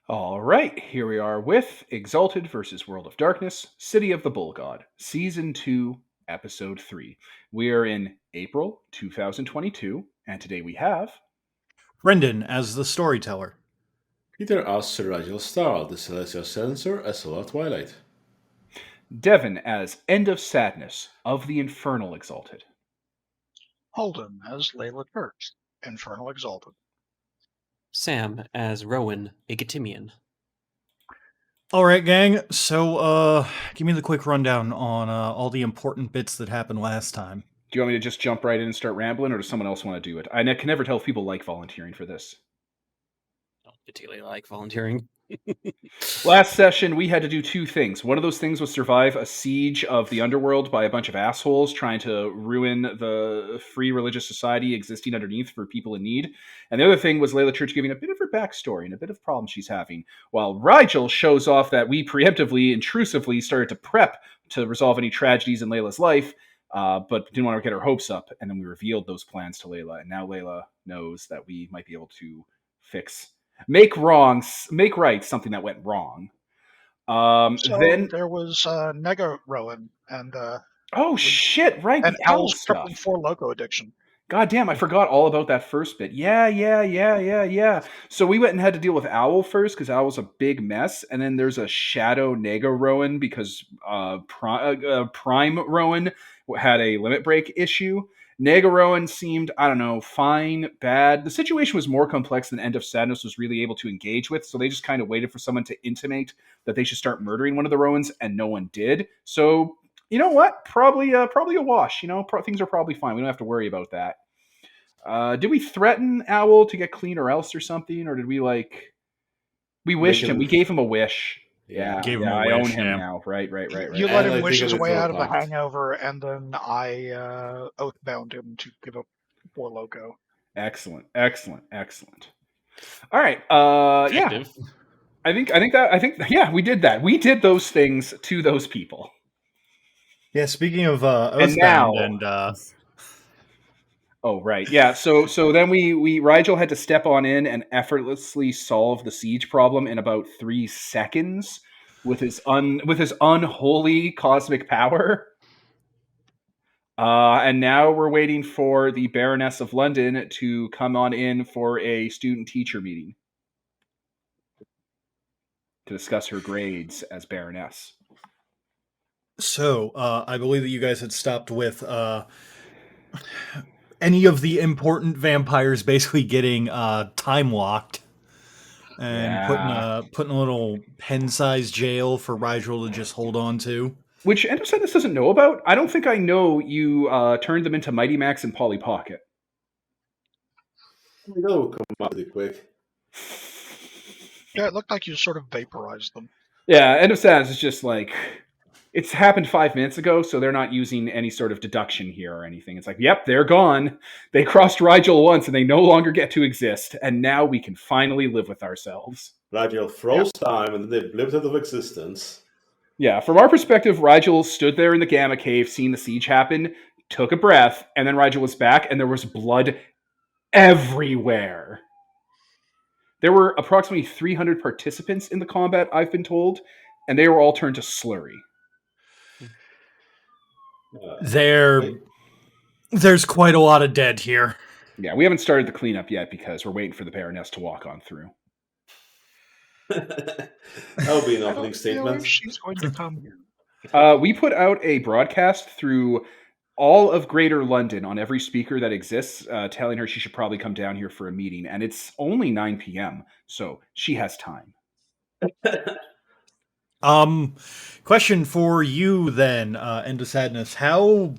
All right, here we are with Exalted versus World of Darkness, City of the Bull God, Season 2, Episode 3. We are in April 2022, and today we have Brendan as the storyteller. Peter as Sir Rigel Starl, the Celestial Censor as Solar Twilight. Devon as End of Sadness of the Infernal Exalted. Holden as Layla Kurtz, Infernal Exalted. Sam as Rowan, a Gatimian. All right, gang. So, give me the quick rundown on all the important bits that happened last time. Do you want me to just jump right in and start rambling, or does someone else want to do it? I can never tell if people like volunteering for this. I don't particularly like volunteering. Last session, we had to do two things. One of those things was survive a siege of the underworld by a bunch of assholes trying to ruin the free religious society existing underneath for people in need. And the other thing was Layla Church giving a bit of her backstory and a bit of problems she's having, while Rigel shows off that we preemptively, intrusively started to prep to resolve any tragedies in Layla's life, but didn't want to get her hopes up. And then we revealed those plans to Layla. And now Layla knows that we might be able to make right something that went wrong. So then there was Nega Rowan and oh shit, right, and the owl Owl's stuff. crippling 4 Loco addiction. God damn, I forgot all about that first bit. Yeah. So we went and had to deal with Owl first because Owl's a big mess, and then there's a Shadow Nega Rowan because Prime Rowan had a limit break issue. Nega Rowan seemed, I don't know, fine, bad. The situation was more complex than End of Sadness was really able to engage with, so they just kind of waited for someone to intimate that they should start murdering one of the Rowans, and no one did. So, you know what? Probably a wash. You know, things are probably fine. We don't have to worry about that. Did we threaten Owl to get clean or else or something, or did we we wished him? We gave him a wish. Yeah, Gave him a I wish, own him yeah. now. Right. You let And I him wish think his it way is out of the well-packed. hangover, and then I oath-bound him to give up 4 Loco. Excellent. All right. Yeah. Effective. I think we did that. We did those things to those people. Yeah, speaking of And now- Oathbound and Oh, right. Yeah. So then Rigel had to step on in and effortlessly solve the siege problem in about 3 seconds with his unholy cosmic power. And now we're waiting for the Baroness of London to come on in for a student-teacher meeting to discuss her grades as Baroness. so I believe that you guys had stopped with any of the important vampires basically getting time locked and putting a little pen-sized jail for Rigel to just hold on to. Which End of Sadness doesn't know about. I don't think I know you turned them into Mighty Max and Polly Pocket. We know come out pretty quick. Yeah, it looked like you sort of vaporized them. Yeah, End of Sadness is just it's happened 5 minutes ago, so they're not using any sort of deduction here or anything. It's like, yep, they're gone. They crossed Rigel once and they no longer get to exist, and now we can finally live with ourselves. Rigel froze time and then they blipped out of existence. Yeah, from our perspective, Rigel stood there in the Gamma Cave, seeing the siege happen, took a breath, and then Rigel was back, and there was blood everywhere. There were approximately 300 participants in the combat, I've been told, and they were all turned to slurry. There's quite a lot of dead here. Yeah, we haven't started the cleanup yet because we're waiting for the Baroness to walk on through. That'll be an I opening don't know if statement. she's going to come here. We put out a broadcast through all of Greater London on every speaker that exists, telling her she should probably come down here for a meeting, and it's only 9 p.m., so she has time. Question for you then, End of Sadness. How,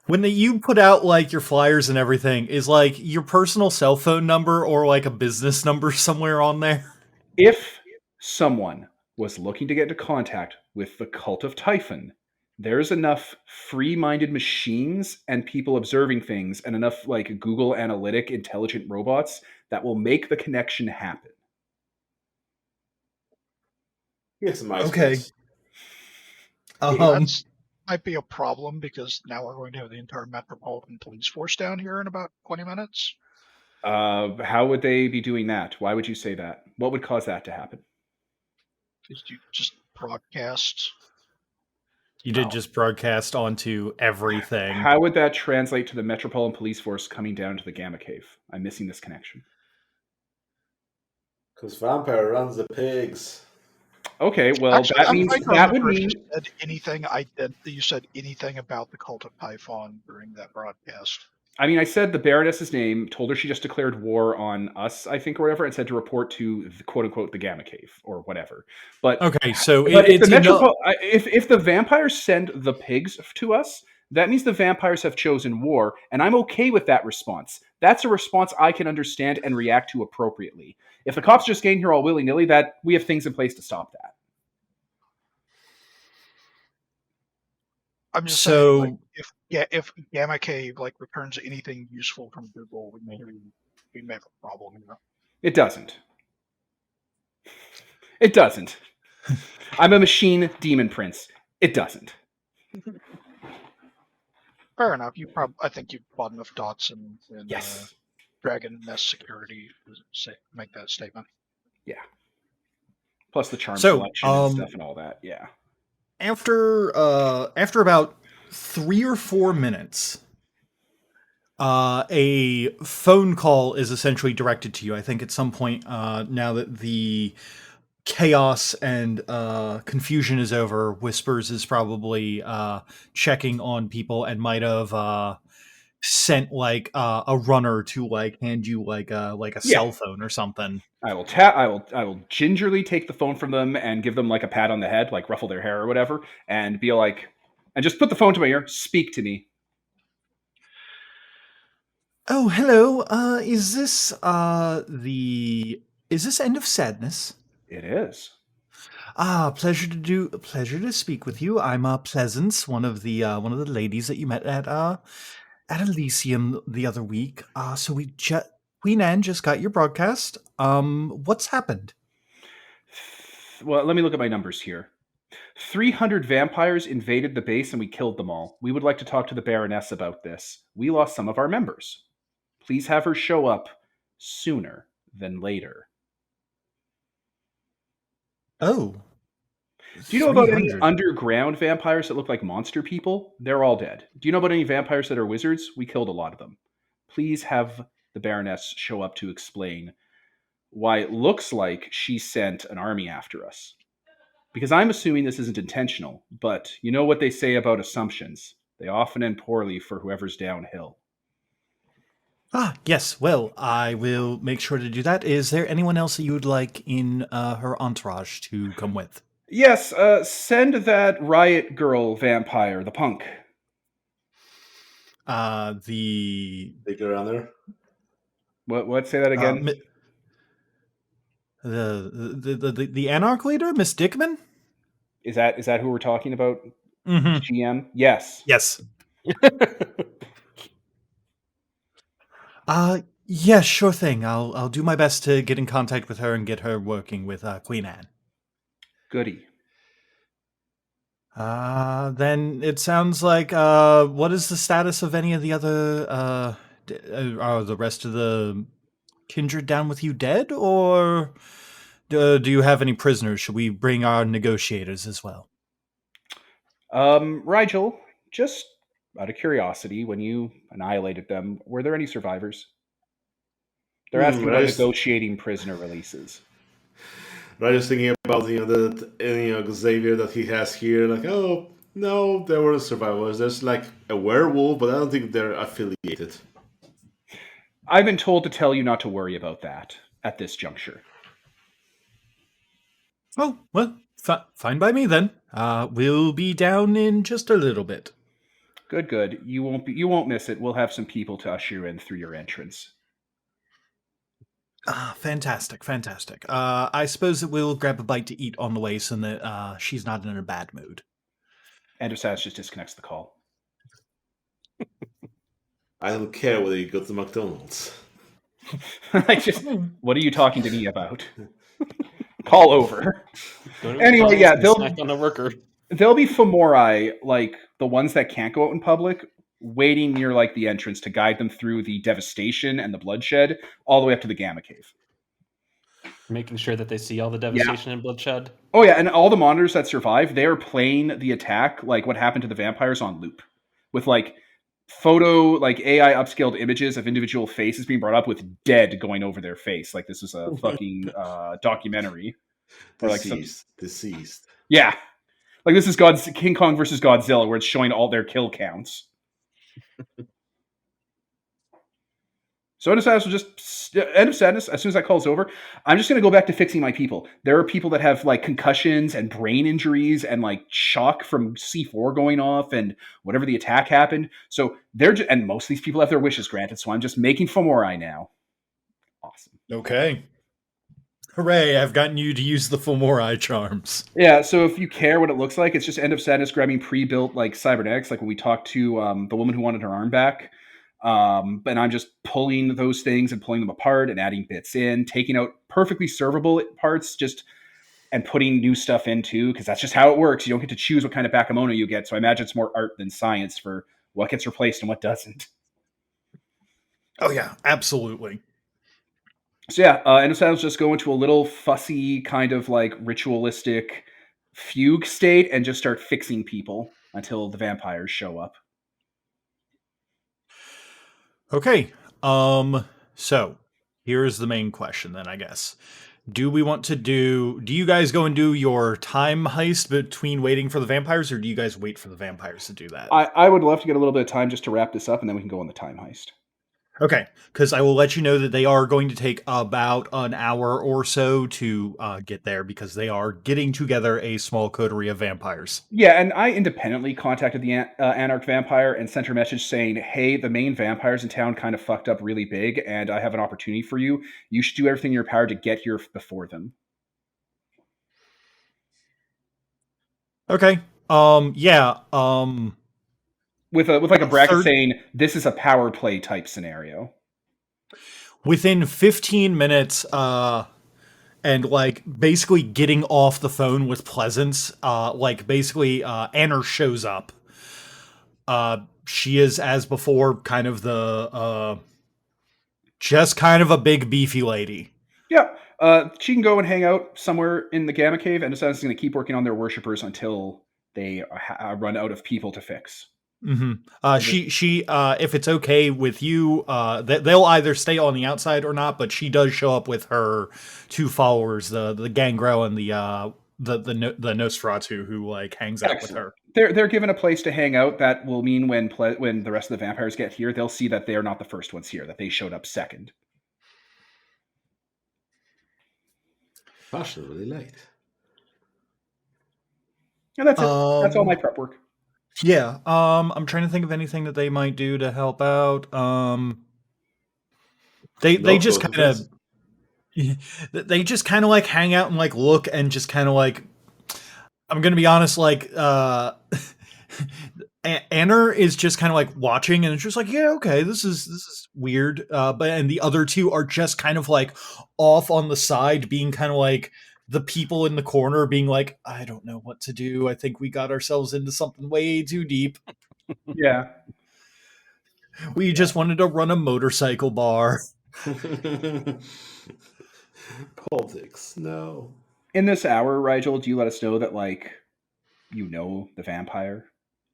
when you put out your flyers and everything, is your personal cell phone number or a business number somewhere on there? If someone was looking to get into contact with the Cult of Typhon, there's enough free-minded machines and people observing things and enough Google Analytic intelligent robots that will make the connection happen. Yes, MySpace. Okay. That's might be a problem because now we're going to have the entire Metropolitan Police Force down here in about 20 minutes. How would they be doing that? Why would you say that? What would cause that to happen? Did you just broadcast? You did just broadcast onto everything. How would that translate to the Metropolitan Police Force coming down to the Gamma Cave? I'm missing this connection. Because Vampire runs the pigs. Okay, well, Actually, that I'm means trying to that would remember if mean. you said anything. You said anything about the cult of Typhon during that broadcast. I mean, I said the Baroness's name, told her she just declared war on us, I think, or whatever, and said to report to the, quote unquote the Gamma Cave or whatever. But Okay, so but it's if the vampires send the pigs to us, that means the vampires have chosen war, and I'm okay with that response. That's a response I can understand and react to appropriately. If the cops just getting here all willy nilly, that we have things in place to stop that. I'm just saying, like, if Gamma Cave returns anything useful from Google, we may have a problem here. It doesn't. It doesn't. I'm a machine demon prince. It doesn't. Fair enough. I think you've bought enough dots in Yes. Dragon Nest security to make that statement. Yeah. Plus the charm selection and stuff and all that. Yeah. After about 3 or 4 minutes, a phone call is essentially directed to you. I think at some point, now that the chaos and confusion is over, Whispers is probably checking on people and might have sent a runner to hand you a cell phone or something. I will gingerly take the phone from them and give them a pat on the head, ruffle their hair or whatever, and be like, and just put the phone to my ear. Speak to me. Oh, hello. Is this End of Sadness? It is. Pleasure to speak with you. I'm Pleasance, one of the ladies that you met at Elysium the other week. So Queen Anne just got your broadcast. What's happened? Well, let me look at my numbers here. 300 vampires invaded the base and we killed them all. We would like to talk to the Baroness about this. We lost some of our members. Please have her show up sooner than later. Oh. Do you know about any underground vampires that look like monster people? They're all dead. Do you know about any vampires that are wizards? We killed a lot of them. Please have the Baroness show up to explain why it looks like she sent an army after us. Because I'm assuming this isn't intentional, but you know what they say about assumptions. They often end poorly for whoever's downhill. Yes. Well, I will make sure to do that. Is there anyone else that you would like in her entourage to come with? Yes, send that riot girl vampire, the punk. The big runner. What? Say that again. The Anarch leader, Miss Dickman. Is that who we're talking about? Mm-hmm. GM. Yes. Yes. Yes, sure thing. I'll do my best to get in contact with her and get her working with Queen Anne. Goody. Then it sounds like what is the status of any of the other are the rest of the kindred down with you dead, or do you have any prisoners? Should we bring our negotiators as well? Rigel, just out of curiosity, when you annihilated them, were there any survivors? They're asking about negotiating prisoner releases. Right, just thinking about Xavier that he has here, oh no, there were survivors. There's a werewolf, but I don't think they're affiliated. I've been told to tell you not to worry about that at this juncture. Oh, well, fine by me then. We'll be down in just a little bit. Good. You won't miss it. We'll have some people to usher you in through your entrance. Fantastic. I suppose that we'll grab a bite to eat on the way so that she's not in a bad mood. End of Sadness just disconnects the call. I don't care whether you go to McDonald's. What are you talking to me about? Call over. Anyway, yeah, snack on a worker. There'll be femori, like the ones that can't go out in public, waiting near like the entrance to guide them through the devastation and the bloodshed, all the way up to the Gamma Cave. Making sure that they see all the Yeah. devastation and bloodshed. Oh yeah, and all the monitors that survive, they are playing the attack, like what happened to the vampires, on loop, with like photo, like AI upscaled images of individual faces being brought up with dead going over their face, like this was a fucking documentary. Or like Deceased. Yeah, like this is King Kong versus Godzilla, where it's showing all their kill counts. So End of Sadness will just End of Sadness. As soon as that call's over, I'm just gonna go back to fixing my people. There are people that have like concussions and brain injuries and like shock from C4 going off and whatever the attack happened. So and most of these people have their wishes granted. So I'm just making Fomori now. Awesome. Okay. Hooray! I've gotten you to use the Fomori charms. Yeah. So if you care what it looks like, it's just End of Sadness grabbing pre-built like cybernetics, like when we talked to the woman who wanted her arm back. And I'm just pulling those things and pulling them apart and adding bits in, taking out perfectly servable parts, and putting new stuff in too, because that's just how it works. You don't get to choose what kind of backgammon you get. So I imagine it's more art than science for what gets replaced and what doesn't. Oh yeah, absolutely. So yeah, End of Sadness just go into a little fussy kind of like ritualistic fugue state and just start fixing people until the vampires show up. Okay. So here's the main question then, I guess. Do you guys go and do your time heist between waiting for the vampires, or do you guys wait for the vampires to do that? I would love to get a little bit of time just to wrap this up, and then we can go on the time heist. Okay, because I will let you know that they are going to take about an hour or so to get there, because they are getting together a small coterie of vampires. Yeah, and I independently contacted the Anarch Vampire and sent her a message saying, hey, the main vampires in town kind of fucked up really big, and I have an opportunity for you. You should do everything in your power to get here before them. Okay. Yeah. With like a bracket saying, this is a power play type scenario. Within 15 minutes, and like basically getting off the phone with Pleasance, like basically Anna shows up. She is, as before, kind of the just kind of a big beefy lady. Yeah, she can go and hang out somewhere in the Gamma Cave, and Assassin's going to keep working on their worshippers until they run out of people to fix. Mm-hmm. She if it's okay with you, they'll either stay on the outside or not, but she does show up with her two followers, the Gangrel and the Nosferatu, who like hangs out with her. They're given a place to hang out. That will mean when the rest of the vampires get here, they'll see that they are not the first ones here, that they showed up second. Fashionably late. And that's it. That's all my prep work. Yeah. I'm trying to think of anything that they might do to help out. They just kind of like hang out and like look and just kind of like, I'm gonna be honest, like Anna is just kind of like watching, and it's just like, yeah, okay, this is weird. And the other two are just kind of like off on the side, being kind of like the people in the corner, being like, I don't know what to do. I think we got ourselves into something way too deep. Yeah. We just wanted to run a motorcycle bar. Politics, no. In this hour, Rigel, do you let us know that, like, you know the vampire?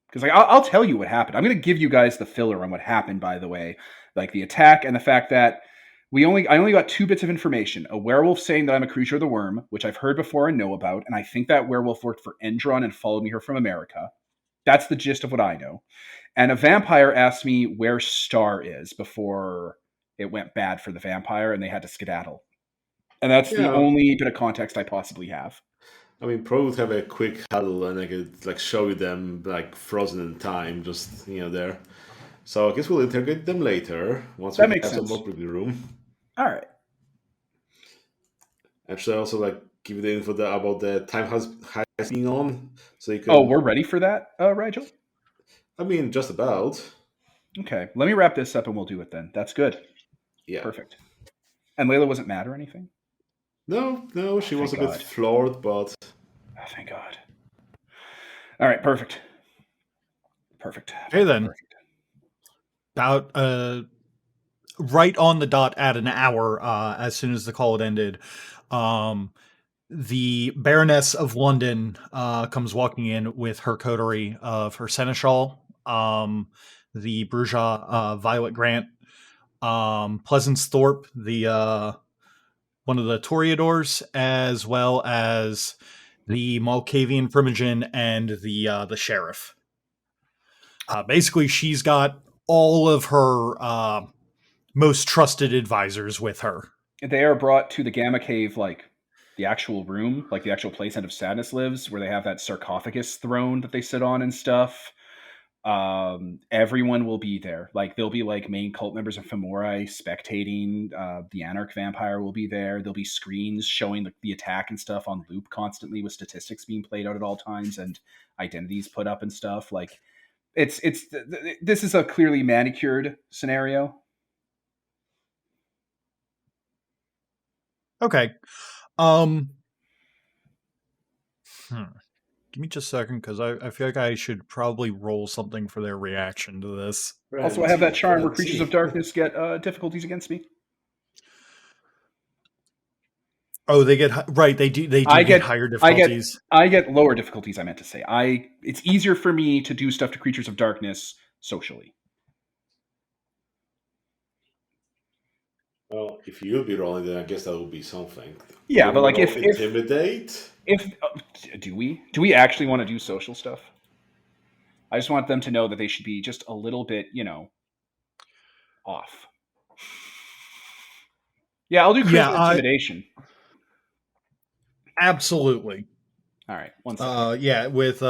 Because like I'll tell you what happened. I'm going to give you guys the filler on what happened, by the way. Like the attack and the fact that I only got 2 bits of information. A werewolf saying that I'm a creature of the worm, which I've heard before and know about, and I think that werewolf worked for Endron and followed me here from America. That's the gist of what I know. And a vampire asked me where Star is before it went bad for the vampire and they had to skedaddle. And that's the only bit of context I possibly have. I mean, probably would have a quick huddle and I could like show you them like frozen in time, just there. So I guess we'll interrogate them later once we have some more breathing room. All right. Actually, I also like give you the info about the time heist being on, so you can. Oh, we're ready for that, Rigel? I mean, just about. Okay, let me wrap this up and we'll do it then. That's good. Yeah. Perfect. And Layla wasn't mad or anything? No, she was a bit floored, but... Oh, thank God. All right, perfect. Okay, then. Perfect. About right on the dot at an hour, as soon as the call had ended, the Baroness of London comes walking in with her coterie of her seneschal, the Bruja Violet Grant, Pleasance Thorpe, the one of the Toreadors, as well as the Malkavian Primogen and the sheriff. Basically, she's got all of her most trusted advisors with her. They are brought to the Gamma Cave, like the actual room, like the actual place End of Sadness lives, where they have that sarcophagus throne that they sit on and stuff. Everyone will be there. Like there'll be like main cult members of Femorai spectating. The Anarch Vampire will be there. There'll be screens showing the attack and stuff on loop constantly, with statistics being played out at all times and identities put up and stuff. Like it's this is a clearly manicured scenario. Okay. Give me just a second, because I feel like I should probably roll something for their reaction to this. Also, I have that charm where creatures of darkness get difficulties against me. Oh, they get right. They do get higher difficulties. I get lower difficulties. I meant to say. It's easier for me to do stuff to creatures of darkness socially. Well, if you'll be rolling, then I guess that would be something. Yeah, but like if intimidate. Do we actually want to do social stuff? I just want them to know that they should be just a little bit, off. Yeah, I'll do intimidation. Absolutely. All right. 1 second. Yeah, with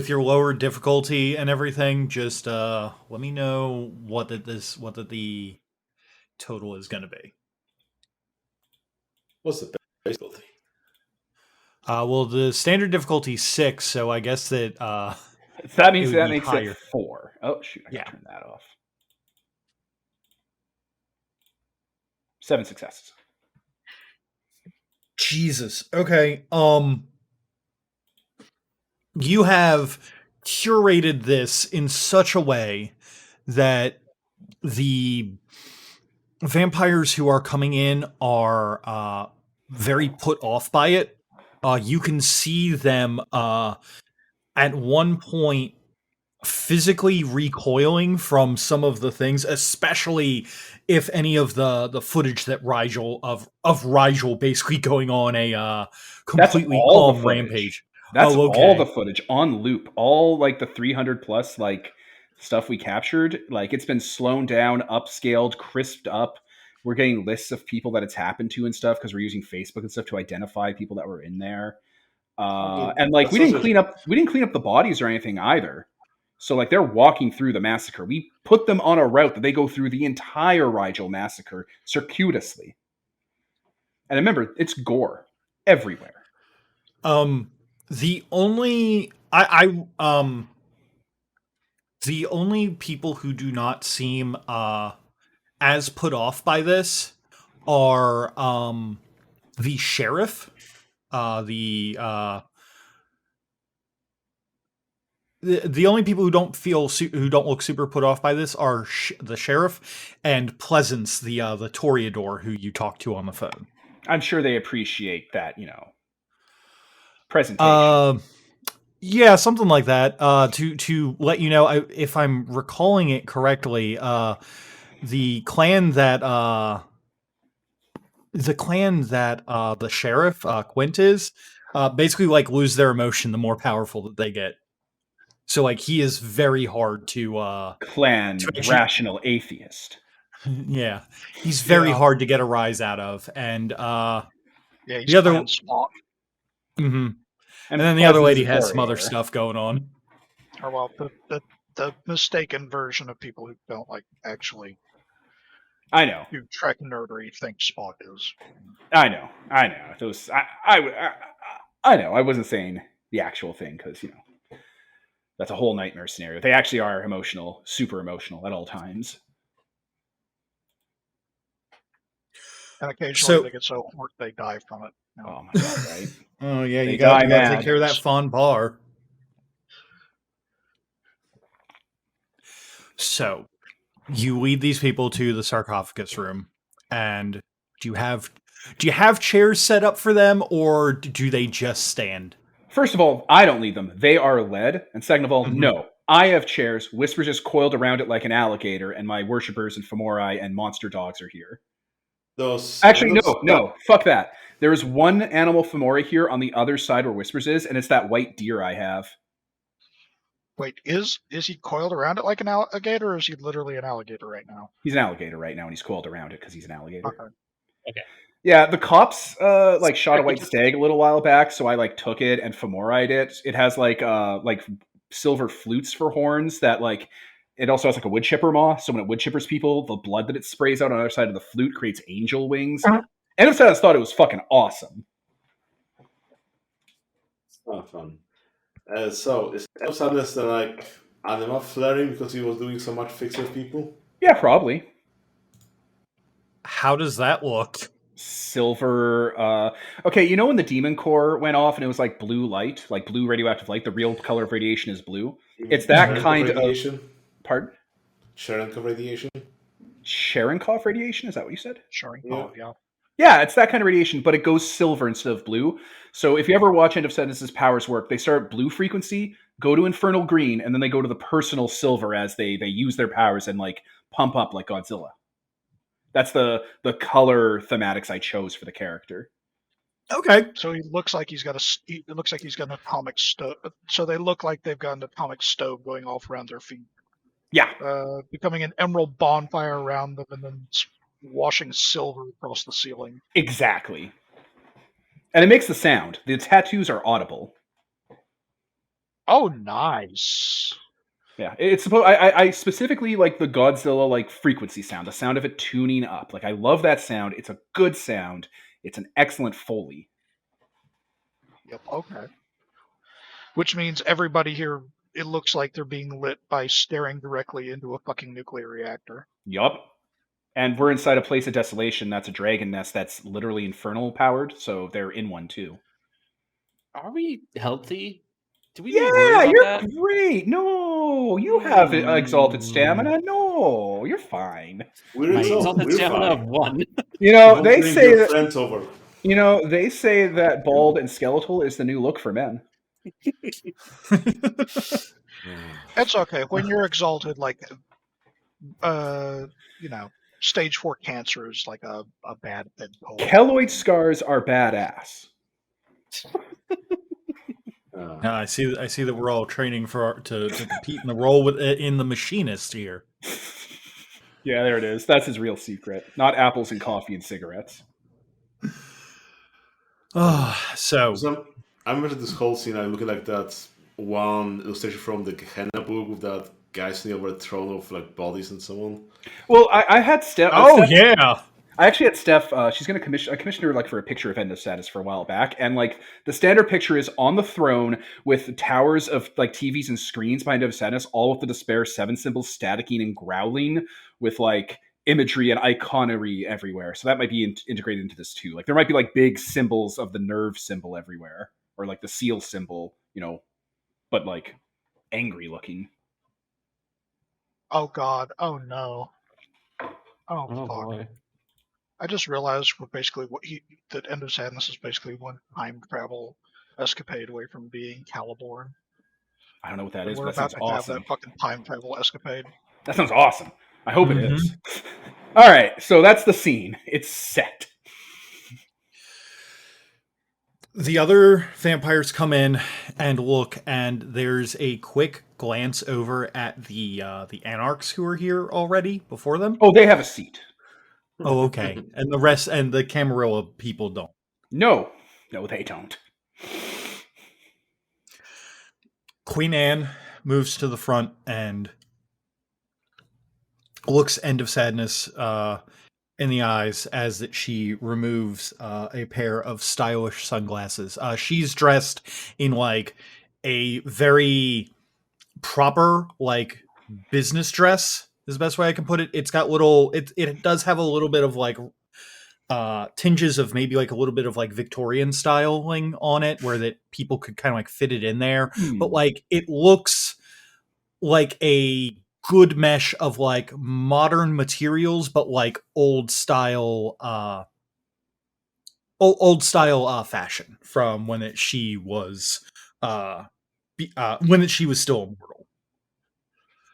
your lower difficulty and everything, just let me know what the total is going to be. What's the difficulty? Well, the standard difficulty is 6, so I guess that that means that makes higher. It 4. Oh shoot! I gotta turn that off. 7 successes. Jesus. Okay. You have curated this in such a way that the vampires who are coming in are very put off by it. You can see them at one point physically recoiling from some of the things, especially if any of the footage that Rigel basically going on a completely calm rampage. That's all the footage on loop. All like the 300 plus like stuff we captured. Like it's been slowed down, upscaled, crisped up. We're getting lists of people that it's happened to and stuff because we're using Facebook and stuff to identify people that were in there. And like we didn't clean up the bodies or anything either. So like they're walking through the massacre. We put them on a route that they go through the entire Rigel massacre circuitously. And remember, it's gore everywhere. The only the only people who do not seem as put off by this are the sheriff, the only people who don't look super put off by this are the sheriff and Pleasance, the Toreador who you talked to on the phone. I'm sure they appreciate that, presentation. Yeah, something like that. To let you know, if I'm recalling it correctly, the clan that the sheriff Quint is basically like lose their emotion the more powerful that they get. So like he is very hard to clan rational atheist. Yeah, he's very hard to get a rise out of, and he's the other Spock. Mm-hmm. And then the other lady has some other stuff going on. Or well, the mistaken version of people who don't like actually. I know. Do Trek nerdery think Spock is. I know. Those I know. I wasn't saying the actual thing because that's a whole nightmare scenario. They actually are emotional, super emotional at all times. And occasionally they get so hurt they die from it. Oh my god! Right? Oh yeah, you got to take care of that fond bar. So you lead these people to the sarcophagus room, and do you have chairs set up for them, or do they just stand? First of all, I don't lead them. They are led. And second of all, no. I have chairs. Whisper's just coiled around it like an alligator, and my worshippers and femorai and monster dogs are here. Actually, no. Fuck that. There is one animal femora here on the other side where Whispers is, and it's that white deer I have. Wait, is he coiled around it like an alligator, or is he literally an alligator right now? He's an alligator right now, and he's coiled around it because he's an alligator. Okay. Yeah, the cops shot a white stag a little while back, so I took it and femora'd it. It has like silver flutes for horns that it also has like a wood chipper maw. So when it wood chippers people, the blood that it sprays out on the other side of the flute creates angel wings. And I thought it was fucking awesome. Oh, fun. So is Sadness anima flaring because he was doing so much fixing people? Yeah, probably. How does that look? Silver. Okay, you know when the demon core went off and it was like blue light, like blue radioactive light? The real color of radiation is blue. It's that kind of radiation. Pardon? Cherenkov radiation? Cherenkov radiation? Is that what you said? Cherenkov, yeah. Yeah, it's that kind of radiation, but it goes silver instead of blue. So if you ever watch End of Sadness's powers work, they start at blue frequency, go to infernal green, and then they go to the personal silver as they use their powers and pump up like Godzilla. That's the color thematics I chose for the character. Okay. So he looks like he's got an atomic stove. So they look like they've got an atomic stove going off around their feet. Yeah. Becoming an emerald bonfire around them, and then washing silver across the ceiling. Exactly. And it makes the sound. The tattoos are audible. Oh, nice. Yeah, it's supposed. I specifically like the Godzilla frequency sound, the sound of it tuning up. I love that sound. It's a good sound. It's an excellent Foley. Yep. Okay. Which means everybody here, it looks like they're being lit by staring directly into a fucking nuclear reactor. Yup. And we're inside a place of desolation. That's a dragon nest that's literally infernal powered, so they're in one too. Are we healthy? Do we Yeah, you're great. No, you have exalted stamina. No, you're fine. We're exalted stamina of 1. They say that. They say that bald and skeletal is the new look for men. It's okay when you're exalted. Stage 4 cancer is like a bad thing. Keloid scars are badass. I see that we're all training to compete in the role in the machinist here. Yeah, there it is. That's his real secret. Not apples and coffee and cigarettes. So I remember this whole scene. I'm looking like that one illustration from the Gehenna book with that guy sitting over a throne of bodies and so on. Well, I had Steph. Yeah. I actually had Steph. She's going to commission. I commissioned her for a picture of End of Sadness for a while back, and the standard picture is on the throne with towers of TVs and screens behind End of Sadness, all with the Despair 7 symbols staticking and growling with imagery and iconery everywhere. So that might be integrated into this too. There might be big symbols of the nerve symbol everywhere, or the seal symbol, but angry looking. Oh God! Oh no! Oh fuck! Boy. I just realized that End of Sadness is basically one time travel escapade away from being Caliborn. I don't know what that is. We're But about that to sounds have awesome. that fucking time travel escapade. That sounds awesome. I hope it is. All right, so that's the scene. It's set. The other vampires come in and look, and there's a quick glance over at the Anarchs who are here already before them. Oh, they have a seat. Oh, okay. And the rest and the Camarilla people don't. No, they don't. Queen Anne moves to the front and looks End of Sadness in the eyes as that she removes a pair of stylish sunglasses. She's dressed in a very proper business dress is the best way I can put it. It's got it does have a little bit of tinges of maybe a little bit of Victorian styling on it where that people could kind of fit it in there. But it looks like a good mesh of like modern materials, but like old style fashion from when she was still immortal.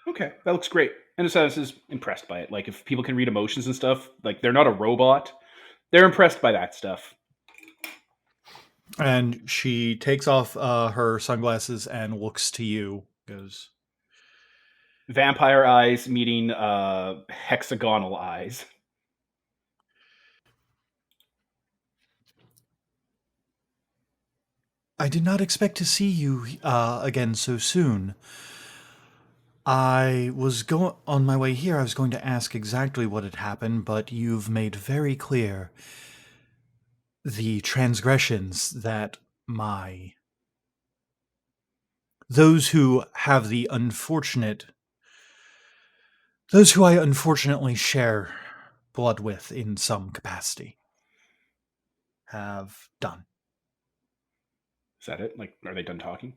Okay, that looks great. And Assanis is impressed by it. Like, if people can read emotions and stuff, like, they're not a robot. They're impressed by that stuff. And she takes off her sunglasses and looks to you. Goes, vampire eyes meeting hexagonal eyes. I did not expect to see you again so soon. I was going on my way here. I was going to ask exactly what had happened, but you've made very clear the transgressions that those who I unfortunately share blood with in some capacity have done. Is that it? Like, are they done talking?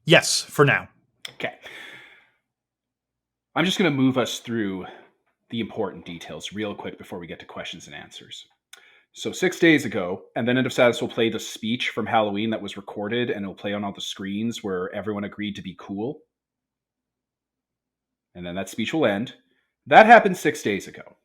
Yes, for now. Okay. I'm just going to move us through the important details real quick before we get to questions and answers. So 6 days ago, and then End of Status will play the speech from Halloween that was recorded, and it'll play on all the screens where everyone agreed to be cool. And then that speech will end. That happened 6 days ago.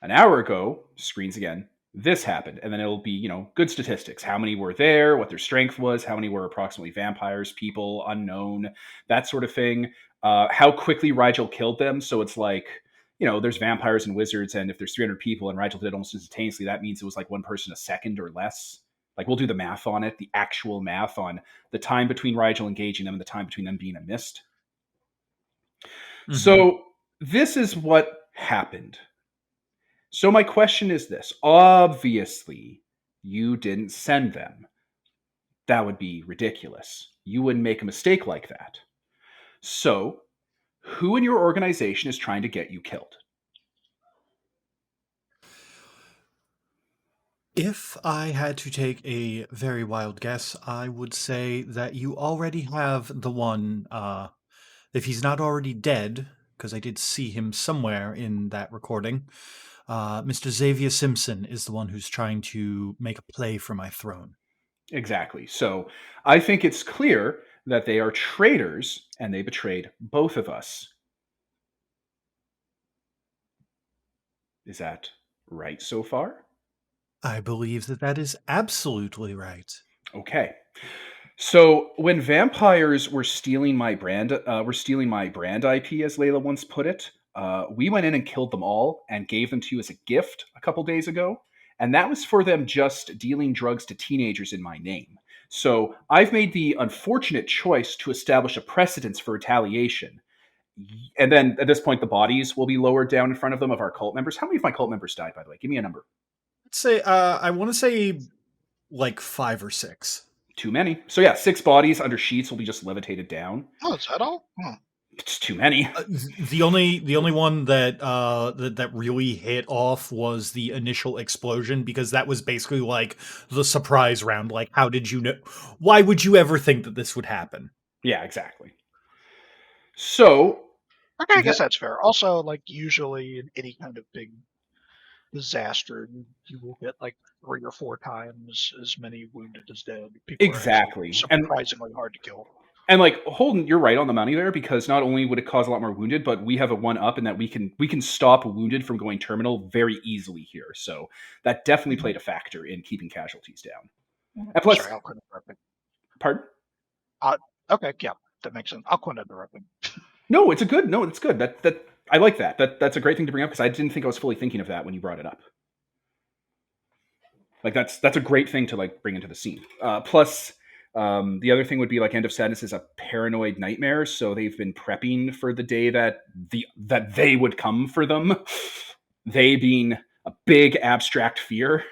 An hour ago, screens again, this happened. And then it'll be, good statistics. How many were there, what their strength was, how many were approximately vampires, people, unknown, that sort of thing. How quickly Rigel killed them. So it's like, there's vampires and wizards, and if there's 300 people and Rigel did it almost instantaneously, that means it was like one person a second or less. Like, we'll do the math on it, the actual math on the time between Rigel engaging them and the time between them being a mist. Mm-hmm. So this is what happened. So my question is this. Obviously, you didn't send them. That would be ridiculous. You wouldn't make a mistake like that. So, who in your organization is trying to get you killed? If I had to take a very wild guess, I would say that you already have the one, if he's not already dead, because I did see him somewhere in that recording, Mr. Xavier Simpson is the one who's trying to make a play for my throne. Exactly. So I think it's clear that they are traitors and they betrayed both of us. Is that right so far? I believe that is absolutely right. Okay. So when vampires were stealing my brand, IP, as Layla once put it, we went in and killed them all and gave them to you as a gift a couple days ago. And that was for them just dealing drugs to teenagers in my name. So I've made the unfortunate choice to establish a precedence for retaliation. And then at this point, the bodies will be lowered down in front of them of our cult members. How many of my cult members died, by the way? Give me a number. Let's say, I want to say like 5 or 6. Too many. So yeah, 6 bodies under sheets will be just levitated down. Oh, is that all? It's too many. The only one that that really hit off was the initial explosion, because that was basically like the surprise round. Like, how did you know? Why would you ever think that this would happen? Yeah, exactly. So, okay, I guess that's fair. Also, like, usually in any kind of big disaster, you will get like 3 or 4 times as many wounded as dead. People exactly. Are surprisingly hard to kill. And like, Holden, you're right on the money there, because not only would it cause a lot more wounded, but we have a one up in that we can stop wounded from going terminal very easily here. So that definitely played a factor in keeping casualties down. And plus, sorry, I'll quit interrupting. Pardon? Okay, yeah, that makes sense. I'll quit interrupting. No, it's good. That I like that. That's a great thing to bring up, because I didn't think I was fully thinking of that when you brought it up. Like, that's a great thing to like bring into the scene. Plus, the other thing would be like End of Sadness is a paranoid nightmare, so they've been prepping for the day that they would come for them. They being a big abstract fear.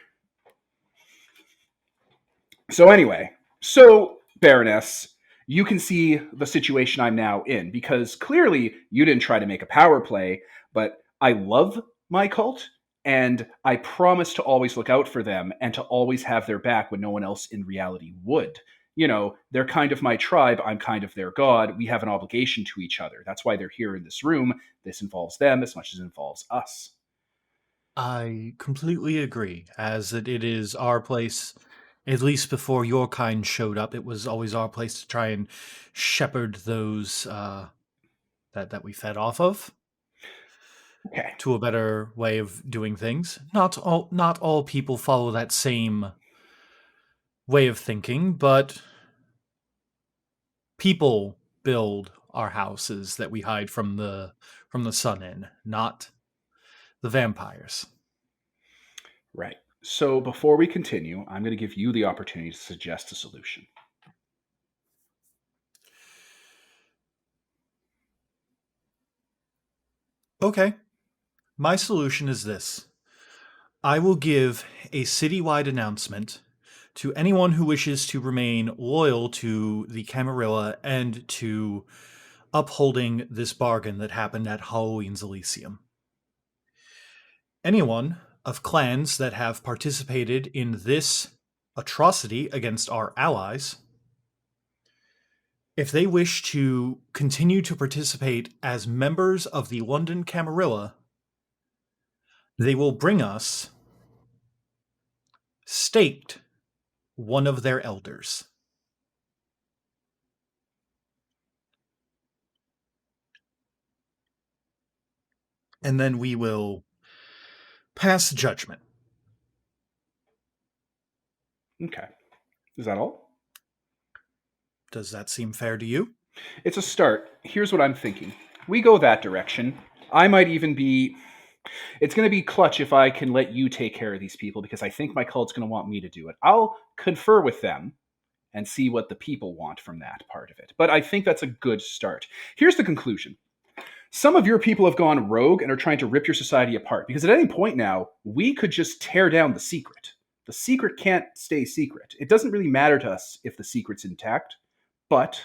So anyway, Baroness, you can see the situation I'm now in, because clearly you didn't try to make a power play, but I love my cult, and I promise to always look out for them and to always have their back when no one else in reality would. they're kind of my tribe, I'm kind of their god. We have an obligation to each other. That's why they're here in this room. This involves them as much as it involves us. I completely agree, as it is our place, at least before your kind showed up, it was always our place to try and shepherd those that we fed off of. Okay. To a better way of doing things. Not all people follow that same way of thinking, but people build our houses that we hide from the sun in, not the vampires. Right. So before we continue, I'm going to give you the opportunity to suggest a solution. Okay. My solution is this. I will give a citywide announcement to anyone who wishes to remain loyal to the Camarilla and to upholding this bargain that happened at Halloween's Elysium. Anyone of clans that have participated in this atrocity against our allies, if they wish to continue to participate as members of the London Camarilla, they will bring us staked one of their elders. And then we will pass judgment. Okay. Is that all? Does that seem fair to you? It's a start. Here's what I'm thinking. We go that direction. I might even be... It's going to be clutch if I can let you take care of these people, because I think my cult's going to want me to do it. I'll confer with them and see what the people want from that part of it. But I think that's a good start. Here's the conclusion. Some of your people have gone rogue and are trying to rip your society apart, because at any point now, we could just tear down the secret. The secret can't stay secret. It doesn't really matter to us if the secret's intact, but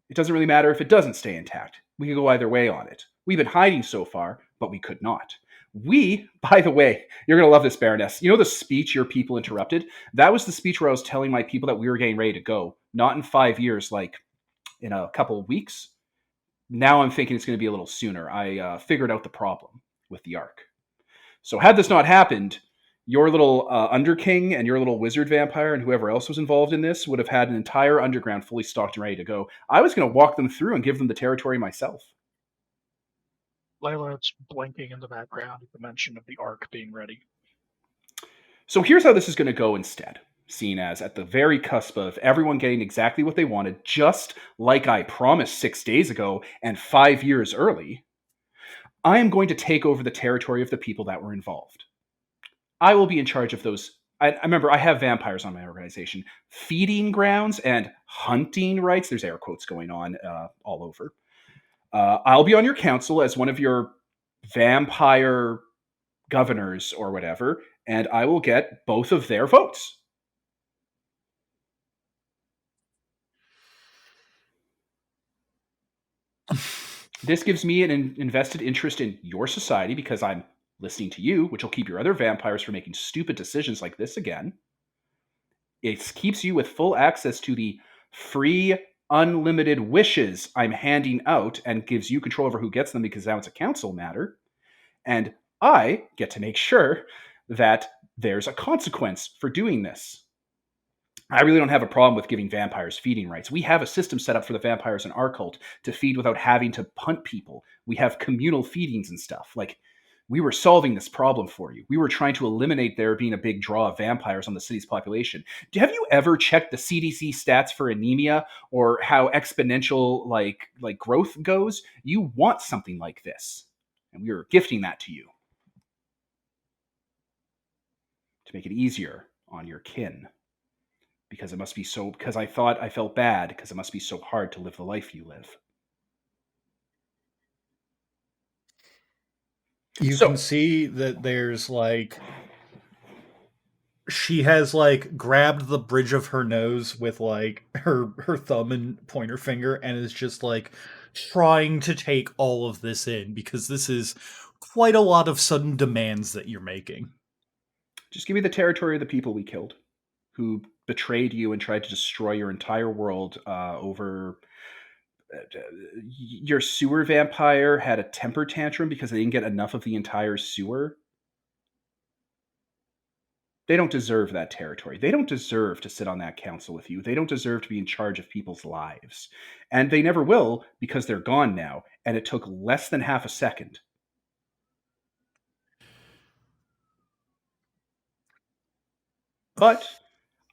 it doesn't really matter if it doesn't stay intact. We could go either way on it. We've been hiding so far, but we could not. By the way, you're going to love this, Baroness. You know the speech your people interrupted? That was the speech where I was telling my people that we were getting ready to go. Not in 5 years, like in a couple of weeks. Now I'm thinking it's going to be a little sooner. I figured out the problem with the Ark. So had this not happened, your little Underking and your little wizard vampire and whoever else was involved in this would have had an entire underground fully stocked and ready to go. I was going to walk them through and give them the territory myself. Layla's blinking in the background at the mention of the Ark being ready. So here's how this is going to go instead. Seen as at the very cusp of everyone getting exactly what they wanted, just like I promised 6 days ago and 5 years early, I am going to take over the territory of the people that were involved. I will be in charge of those. I remember I have vampires on my organization. Feeding grounds and hunting rights. There's air quotes going on all over. I'll be on your council as one of your vampire governors or whatever, and I will get both of their votes. This gives me an invested interest in your society because I'm listening to you, which will keep your other vampires from making stupid decisions like this again. It keeps you with full access to the free, unlimited wishes I'm handing out and gives you control over who gets them because now it's a council matter. And I get to make sure that there's a consequence for doing this. I really don't have a problem with giving vampires feeding rights. We have a system set up for the vampires in our cult to feed without having to hunt people. We have communal feedings and stuff. Like, we were solving this problem for you. We were trying to eliminate there being a big draw of vampires on the city's population. Have you ever checked the CDC stats for anemia or how exponential like growth goes? You want something like this. And we were gifting that to you to make it easier on your kin. Because I thought I felt bad because it must be so hard to live the life you live. You can see that there's she has grabbed the bridge of her nose with her thumb and pointer finger and is just trying to take all of this in because this is quite a lot of sudden demands that you're making. Just give me the territory of the people we killed. who betrayed you and tried to destroy your entire world over. Your sewer vampire had a temper tantrum because they didn't get enough of the entire sewer. They don't deserve that territory. They don't deserve to sit on that council with you. They don't deserve to be in charge of people's lives. And they never will because they're gone now. And it took less than half a second. But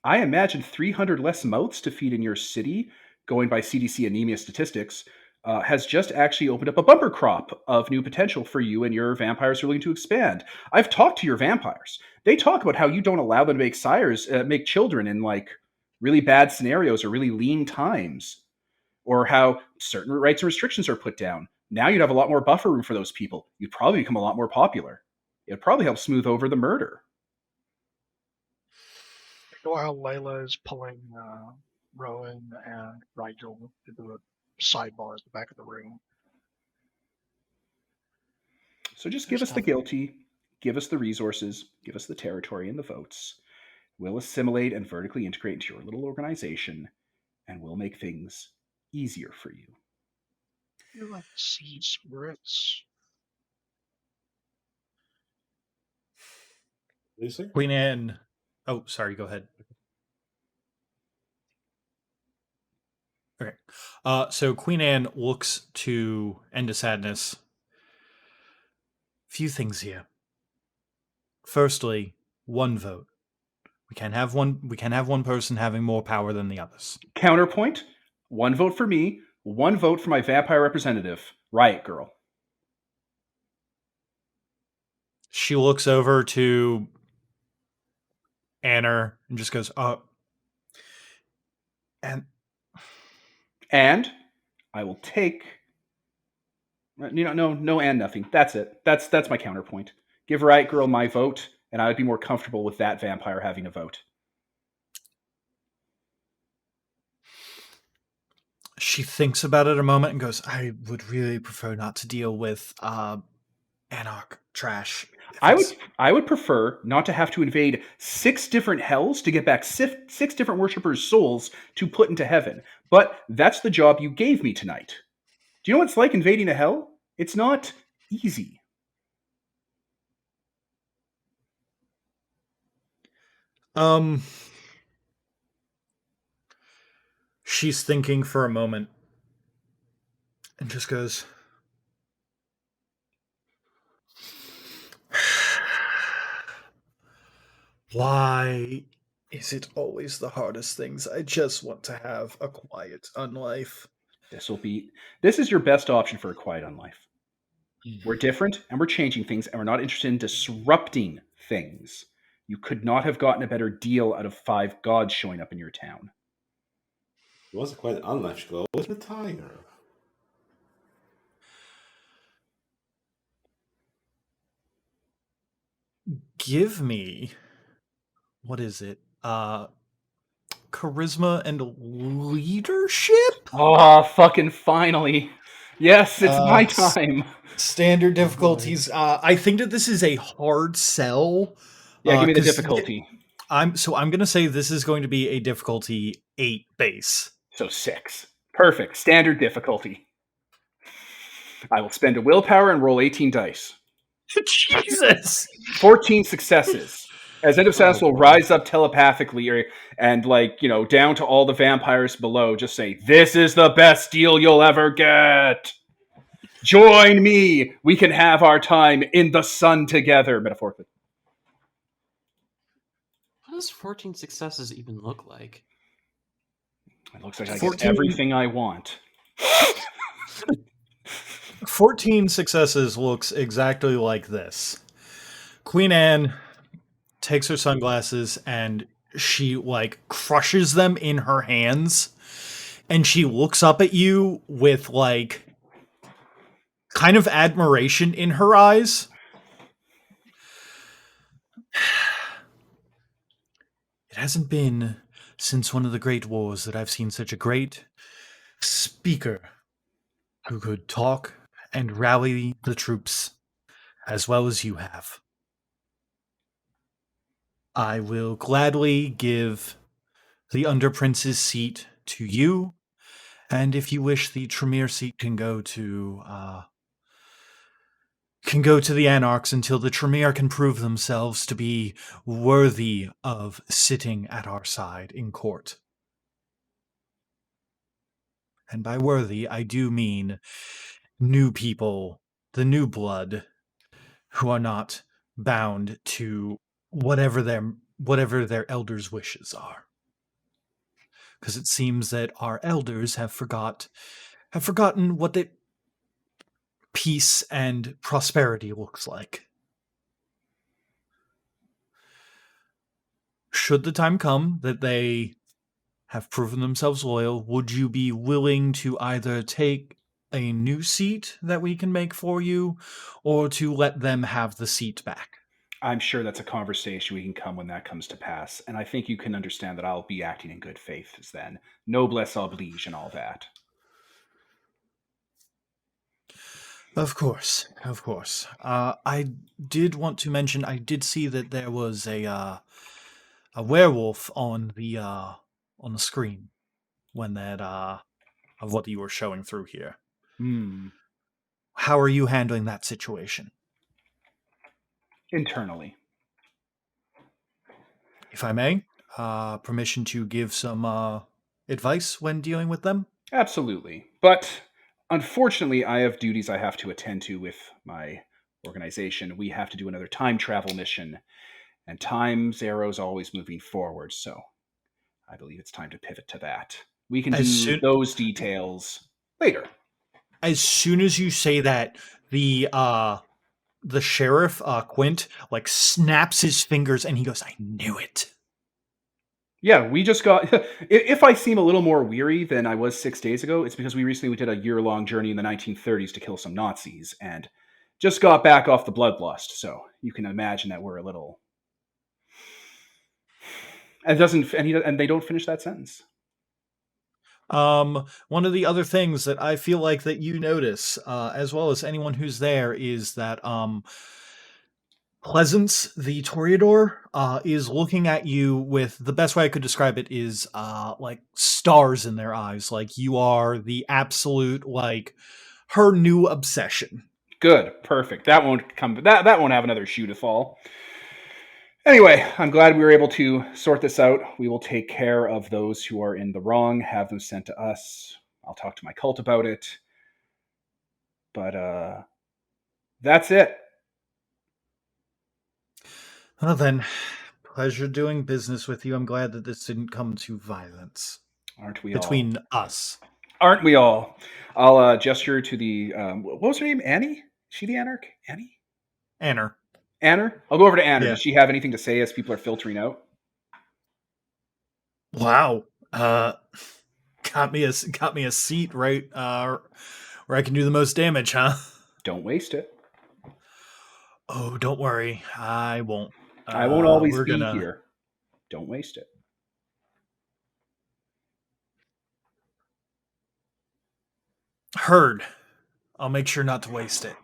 I imagine 300 less mouths to feed in your city, going by CDC anemia statistics, has just actually opened up a bumper crop of new potential for you and your vampires are looking to expand. I've talked to your vampires. They talk about how you don't allow them to make children in like really bad scenarios or really lean times, or how certain rights and restrictions are put down. Now you'd have a lot more buffer room for those people. You'd probably become a lot more popular. It'd probably help smooth over the murder. While Layla is pulling Rowan and Rigel into the sidebar at the back of the room. So just give us the guilty, give us the resources, give us the territory and the votes. We'll assimilate and vertically integrate into your little organization, and we'll make things easier for you. You're like sea spirits. Queen Anne. Oh, sorry, go ahead. Okay. So Queen Anne looks to End of Sadness. Few things here. Firstly, one vote. We can't have one person having more power than the others. Counterpoint: one vote for me, one vote for my vampire representative, Riot Girl. She looks over to Anna and just goes, and I will take, no and nothing. That's it. That's my counterpoint. Give Riot Girl my vote, and I would be more comfortable with that vampire having a vote. She thinks about it a moment and goes, I would really prefer not to deal with Anarch trash. I would prefer not to have to invade 6 different hells to get back 6 different worshippers' souls to put into heaven. But that's the job you gave me tonight. Do you know what it's like invading a hell? It's not easy. She's thinking for a moment and just goes, why is it always the hardest things? I just want to have a quiet unlife. This is your best option for a quiet unlife. We're different and we're changing things and we're not interested in disrupting things. You could not have gotten a better deal out of 5 gods showing up in your town. It was a quiet unlife. Go always retire. Give me, what is it? Charisma and leadership? Oh, fucking finally. Yes, it's my time. Standard difficulties. I think that this is a hard sell. Yeah, give me the difficulty. I'm going to say this is going to be a difficulty 8 base. So 6. Perfect. Standard difficulty. I will spend a willpower and roll 18 dice. Jesus! 14 successes. As End of Sadness will rise up telepathically and, down to all the vampires below, just say, this is the best deal you'll ever get. Join me. We can have our time in the sun together, metaphorically. What does 14 successes even look like? It looks like I get everything I want. 14 successes looks exactly like this. Queen Anne takes her sunglasses and she crushes them in her hands, and she looks up at you with kind of admiration in her eyes. It hasn't been since one of the great wars that I've seen such a great speaker who could talk and rally the troops as well as you have. I will gladly give the Underprince's seat to you, and if you wish, the Tremere seat can go to the Anarchs until the Tremere can prove themselves to be worthy of sitting at our side in court. And by worthy, I do mean new people, the new blood, who are not bound to whatever their elders' wishes are. Because it seems that our elders have forgotten what peace and prosperity looks like. Should the time come that they have proven themselves loyal, would you be willing to either take a new seat that we can make for you, or to let them have the seat back? I'm sure that's a conversation we can come when that comes to pass, and I think you can understand that I'll be acting in good faith as then. Noblesse oblige and all that. Of course, of course. I did want to mention, I did see that there was a werewolf on the screen when that of what you were showing through here. How are you handling that situation? Internally. If I may, permission to give some advice when dealing with them? Absolutely. But unfortunately, I have duties I have to attend to with my organization. We have to do another time travel mission, and time's arrow's always moving forward, so I believe it's time to pivot to that. We can do those details later. As soon as you say that, the sheriff, Quint, like snaps his fingers and he goes, "I knew it." Yeah, we just got. If I seem a little more weary than I was 6 days ago, it's because we recently did a year-long journey in the 1930s to kill some Nazis, and just got back off the bloodlust. So you can imagine that we're a little. And they don't finish that sentence. One of the other things that I feel like that you notice, as well as anyone who's there, is that Pleasance, the Toreador, is looking at you with, the best way I could describe it is like stars in their eyes. Like you are the absolute, like, her new obsession. Good, perfect. That won't come. That won't have another shoe to fall. Anyway, I'm glad we were able to sort this out. We will take care of those who are in the wrong, have them sent to us. I'll talk to my cult about it. But that's it. Well then, pleasure doing business with you. I'm glad that this didn't come to violence. Aren't we between us? Aren't we all? I'll gesture to the what was her name? Annie? Is she the Anarch? Annie? Anner. Anner? I'll go over to Anner. Yeah. Does she have anything to say as people are filtering out? Wow. Got me a seat right where I can do the most damage, huh? Don't waste it. Oh, don't worry. I won't. I won't always be here. Don't waste it. Heard. I'll make sure not to waste it.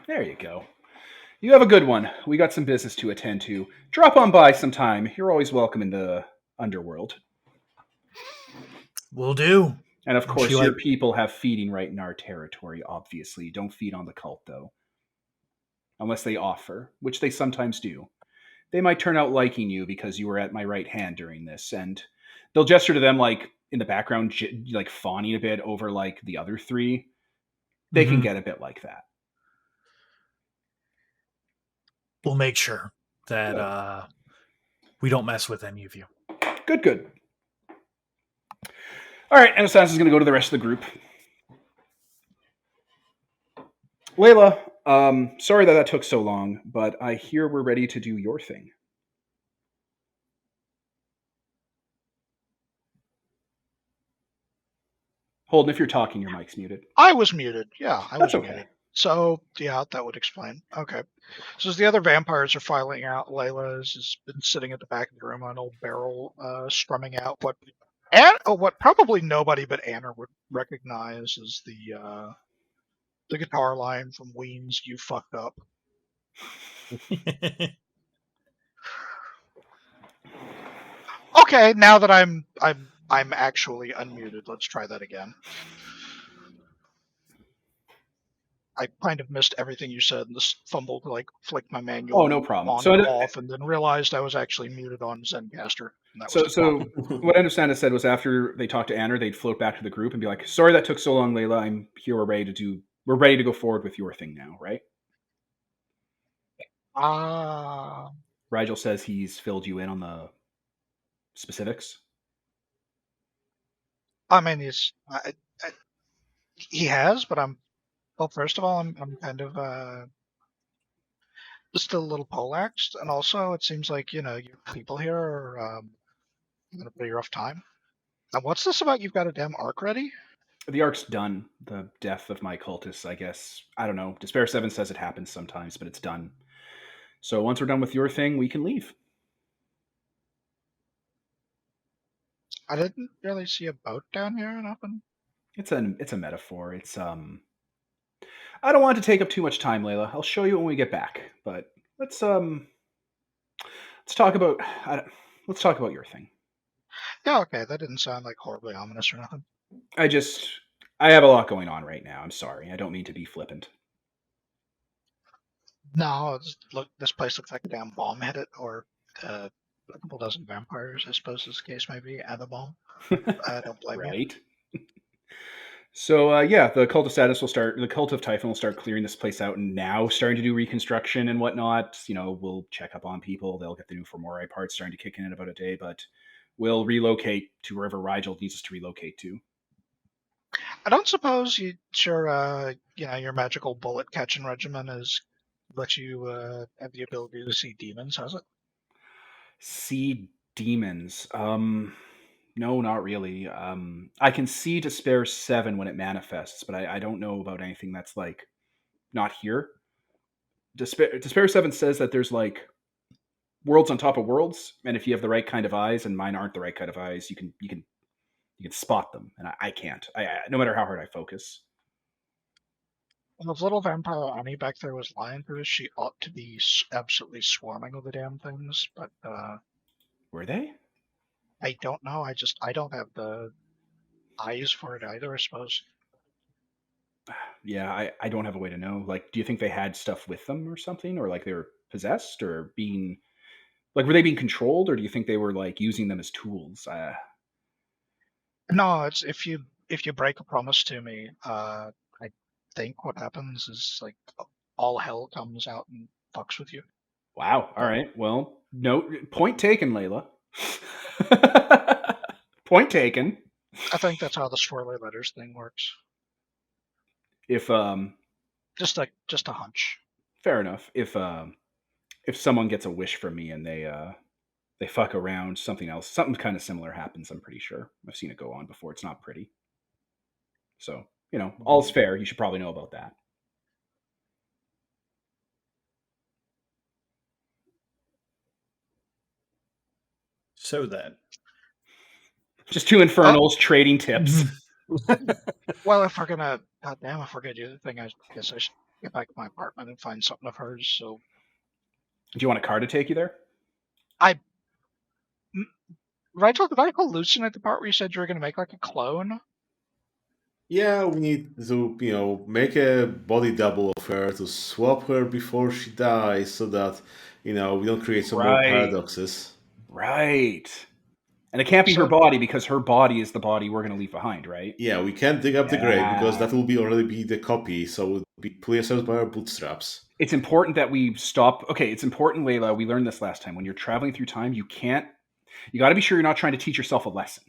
There you go. You have a good one. We got some business to attend to. Drop on by sometime. You're always welcome in the underworld. Will do. And of course, your people have feeding right in our territory, obviously. Don't feed on the cult, though. Unless they offer, which they sometimes do. They might turn out liking you because you were at my right hand during this, and they'll gesture to them, like, in the background, like, fawning a bit over, like, the other three. They can get a bit like that. We'll make sure that we don't mess with any of you. Good. All right, and Assassin's going to go to the rest of the group. Layla, sorry that took so long, but I hear we're ready to do your thing. Holden, if you're talking, your mic's muted. I was muted. Yeah, I was okay. muted. So, yeah, that would explain. Okay. So as the other vampires are filing out, Layla has been sitting at the back of the room on an old barrel, strumming out what probably nobody but Anna would recognize as the guitar line from Ween's "You Fucked Up." Okay, now that I'm actually unmuted, let's try that again. I kind of missed everything you said and just fumbled to like flick my manual Oh, no problem. on So and off, and then realized I was actually muted on Zencaster. And that was the So what I understand is said was after they talked to Anner, they'd float back to the group and be like, "Sorry that took so long, Layla. I'm here. We're ready to go forward with your thing now, right?" Rigel says he's filled you in on the specifics. I mean, he has, but well, first of all, I'm kind of just a little poleaxed, and also it seems like your people here are having a pretty rough time. Now, what's this about? You've got a damn arc ready? The arc's done. The death of my cultists, I guess. I don't know. Despair 7 says it happens sometimes, but it's done. So once we're done with your thing, we can leave. I didn't really see a boat down here or nothing. It's a metaphor. It's I don't want to take up too much time, Layla. I'll show you when we get back. But let's talk about your thing. Yeah, okay. That didn't sound like horribly ominous or nothing. I have a lot going on right now. I'm sorry. I don't mean to be flippant. No, look, this place looks like a damn bomb hit it, or a couple dozen vampires, I suppose, as the case may be, and a bomb. I don't blame you. Right. So yeah, the cult of status will start. The cult of Typhon will start clearing this place out, and now starting to do reconstruction and whatnot. We'll check up on people. They'll get the new Formori parts starting to kick in about a day, but we'll relocate to wherever Rigel needs us to relocate to. I don't suppose your magical bullet catching regimen has let you have the ability to see demons, has it? See demons. No, not really. I can see Despair 7 when it manifests, but I don't know about anything that's like not here. Despair 7 says that there's like worlds on top of worlds, and if you have the right kind of eyes, and mine aren't the right kind of eyes, you can spot them, and I can't. No matter how hard I focus. And if little vampire Annie back there was lying to us, she ought to be absolutely swarming with the damn things, but Were they? I don't know. I don't have the eyes for it either, I suppose. Yeah, I don't have a way to know. Like, do you think they had stuff with them or something, or like they were possessed or being like were they being controlled, or do you think they were like using them as tools? No, it's if you break a promise to me, I think what happens is like all hell comes out and fucks with you. Wow. All right. Well, no point taken, Layla. Point taken. I think that's how the swirly letters thing works. If just a hunch. Fair enough. If someone gets a wish from me and they fuck around, something kind of similar happens. I'm pretty sure. I've seen it go on before. It's not pretty. So all's fair. You should probably know about that. So then, just two infernals trading tips. Well, if we're gonna do the thing, I guess I should get back to my apartment and find something of hers. So, do you want a car to take you there? Rigel, did I hallucinate the part where you said you were gonna make like a clone? Yeah, we need to, make a body double of her to swap her before she dies so that, we don't create some more paradoxes. Right. And it can't be her body because her body is the body we're going to leave behind, right? Yeah, we can't dig up the grave because that will already be the copy, so we'll be pulling ourselves by our bootstraps. It's important that we stop. Okay, it's important, Layla. We learned this last time. When you're traveling through time, you got to be sure you're not trying to teach yourself a lesson.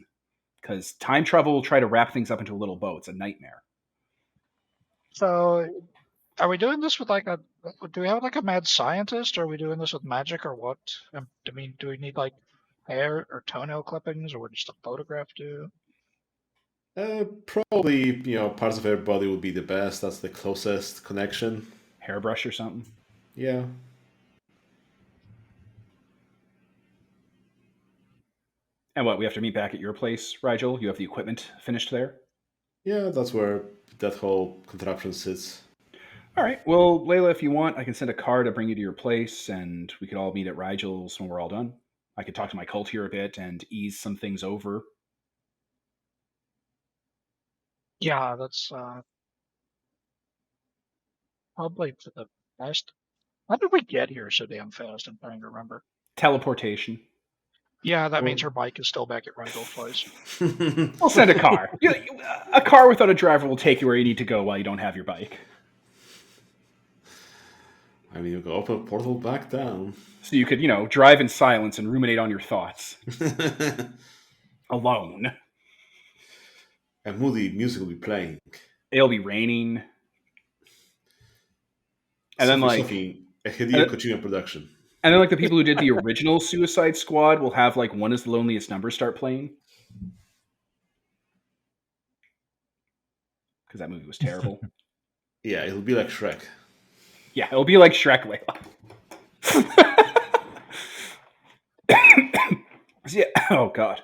Because time travel will try to wrap things up into a little bow. It's a nightmare. So, are we doing this with do we have like a mad scientist, or are we doing this with magic, or what? I mean, do we need like hair or toenail clippings, or would just a photograph do? Probably, parts of her body would be the best. That's the closest connection. Hairbrush or something? Yeah. And what, we have to meet back at your place, Rigel? You have the equipment finished there? Yeah, that's where that whole contraption sits. All right. Well, Layla, if you want, I can send a car to bring you to your place, and we could all meet at Rigel's when we're all done. I could talk to my cult here a bit and ease some things over. Yeah, that's probably for the best. How did we get here so damn fast? I'm trying to remember. Teleportation. Yeah, that means her bike is still back at Rigel's place. We'll send a car. A car without a driver will take you where you need to go while you don't have your bike. I mean, you can open a portal back down. So you could, drive in silence and ruminate on your thoughts. Alone. And moody music will be playing. It'll be raining. And then, like... a Hideo Kojima production. And then, like, the people who did the original Suicide Squad will have, like, One Is the Loneliest Number start playing. Because that movie was terrible. Yeah, it'll be like Shrek. Yeah, it'll be like Shrek, Layla. Yeah. Oh, God.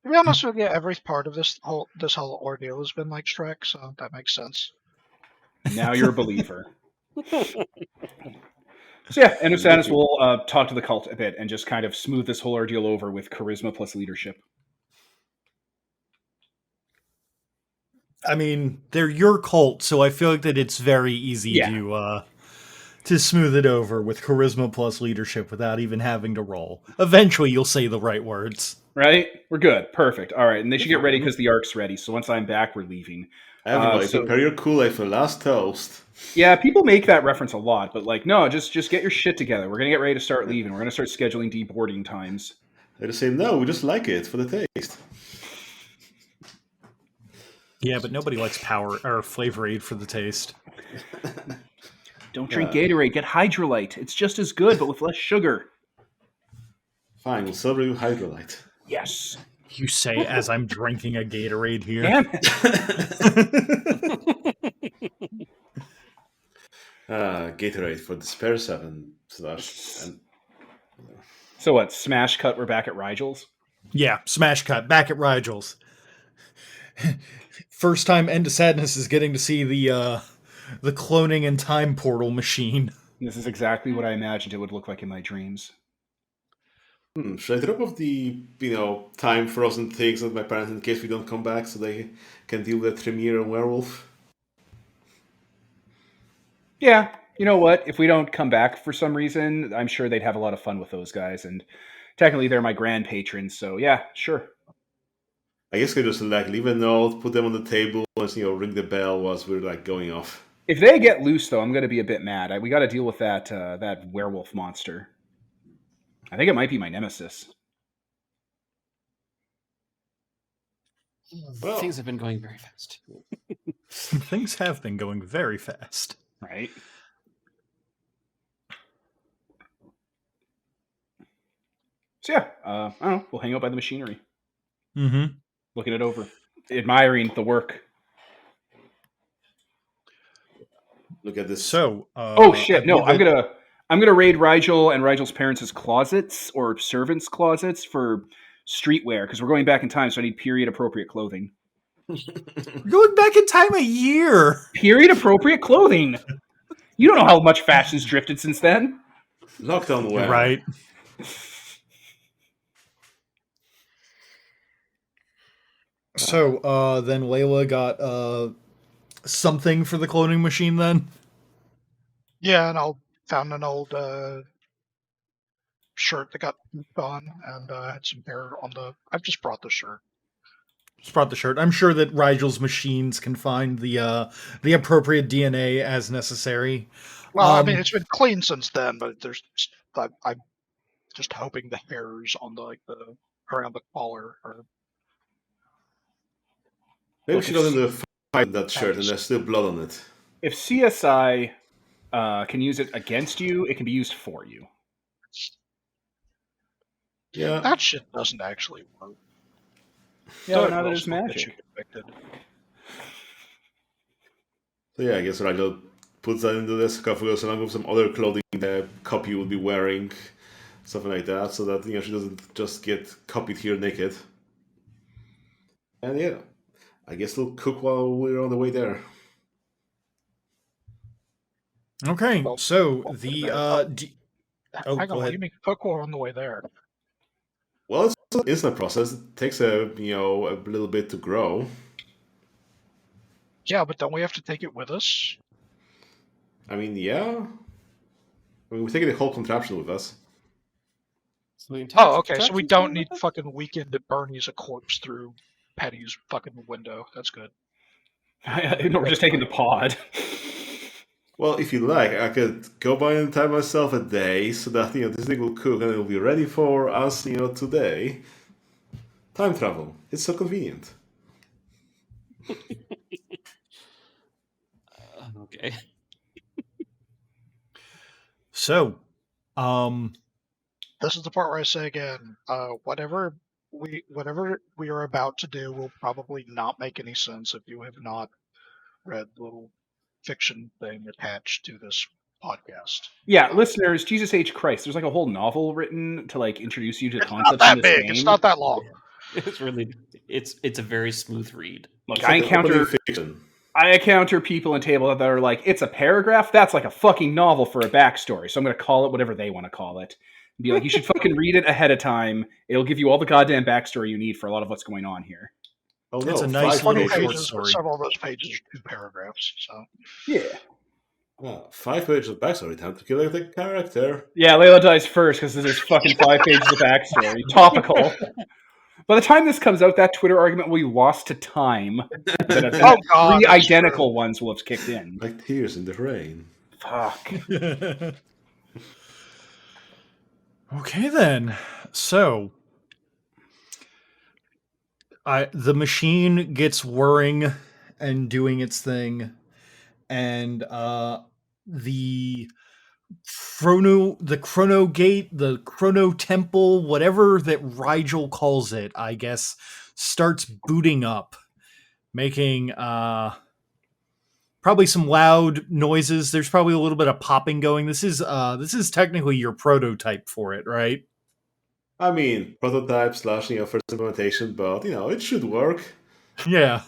To be honest with you, every part of this whole ordeal has been like Shrek, so that makes sense. Now you're a believer. So yeah, End of Sadness will talk to the cult a bit and just kind of smooth this whole ordeal over with charisma plus leadership. I mean, they're your cult, so I feel like that it's very easy to smooth it over with charisma plus leadership without even having to roll. Eventually, you'll say the right words. Right? We're good. Perfect. All right, and they should get ready because the arc's ready. So once I'm back, we're leaving. Everybody, prepare your Kool-Aid for the last toast. Yeah, people make that reference a lot, but like, no, just get your shit together. We're gonna get ready to start leaving. We're gonna start scheduling deboarding times. They just say, no, we just like it for the taste. Yeah, but nobody likes power or Flavor Aid for the taste. Don't drink Gatorade. Get Hydrolyte. It's just as good, but with less sugar. Fine, we'll celebrate with Hydrolyte. Yes. You say as I'm drinking a Gatorade here. Damn it. Gatorade for Despair 7 / So what? Smash cut. We're back at Rigel's. Yeah, smash cut. Back at Rigel's. First time End of Sadness is getting to see the cloning and time portal machine. This is exactly what I imagined it would look like in my dreams. Should I drop off the time frozen things with my parents in case we don't come back so they can deal with Tremere and Werewolf? Yeah, you know what? If we don't come back for some reason, I'm sure they'd have a lot of fun with those guys. And technically, they're my grand patrons, so yeah, sure. I guess we just leave a note, put them on the table, and ring the bell whilst we're going off. If they get loose, though, I'm going to be a bit mad. We got to deal with that werewolf monster. I think it might be my nemesis. Well, things have been going very fast. Things have been going very fast. Right. So yeah, I don't know. We'll hang out by the machinery. Mm-hmm. Looking it over. Admiring the work. Look at this. So, oh shit! No, I'm gonna raid Rigel and Rigel's parents' closets or servants' closets for streetwear because we're going back in time, so I need period appropriate clothing. Going back in time a year. Period appropriate clothing. You don't know how much fashion's drifted since then. Lockdown wear. Right. So, then Layla got something for the cloning machine then? Yeah, and I found an old shirt that got pooped on and had some hair on the... I've just brought the shirt. Just brought the shirt. I'm sure that Rigel's machines can find the appropriate DNA as necessary. Well, I mean, it's been clean since then, but I'm just hoping the hairs on the around the collar are... Maybe she got in the fight that shirt and there's still blood on it. If CSI can use it against you, it can be used for you. Yeah. That shit doesn't actually work. Yeah, now that it's magic. So yeah, I guess Rigel puts that into this scuffles along with some other clothing the copy will be wearing, something like that, so that she doesn't just get copied here naked. And yeah, I guess we'll cook while we're on the way there. Okay, so the hang on, what do you mean cook while on the way there? an instant process. It takes a little bit to grow. Yeah, but don't we have to take it with us? I mean, yeah. I mean, we're taking the whole contraption with us. So the entire Oh, okay. So we contraption's don't going need with us? fucking Weekend at Bernie's a corpse through Patty's fucking window. That's good. No, we're just taking the pod. Well, if you like, I could go by and time myself a day so that this thing will cook and it will be ready for us today. Time travel. It's so convenient. Okay. So, This is the part where I say again, whatever we are about to do will probably not make any sense if you have not read the little fiction thing attached to this podcast. Yeah, listeners, Jesus H. Christ, there's like a whole novel written to like introduce you to It's not concepts in that this big. game. It's not that long. It's a very smooth read. Look, It's like an opening fiction. I encounter people in table that are like, it's a paragraph? That's like a fucking novel for a backstory. So I'm going to call it whatever they want to call it. And be like, you should fucking read it ahead of time. It'll give you all the goddamn backstory you need for a lot of what's going on here. Oh no, it's a nice 5 little 20 pages. short pages, but story. several of those pages are 2 paragraphs. So Yeah. 5 pages of backstory time to kill the character. Yeah, Layla dies first because there's fucking 5 pages of backstory. Topical. By the time this comes out, that Twitter argument will be lost to time. Oh god, 3 that's identical true. ones will have kicked in. Like tears in the rain. Fuck. Okay then. So the machine gets whirring and doing its thing, and the chrono gate, the chrono temple, whatever that Rigel calls it, I guess, starts booting up, making probably some loud noises. There's probably a little bit of popping going. This is technically your prototype for it, right? I mean, prototype / first implementation, but it should work. Yeah.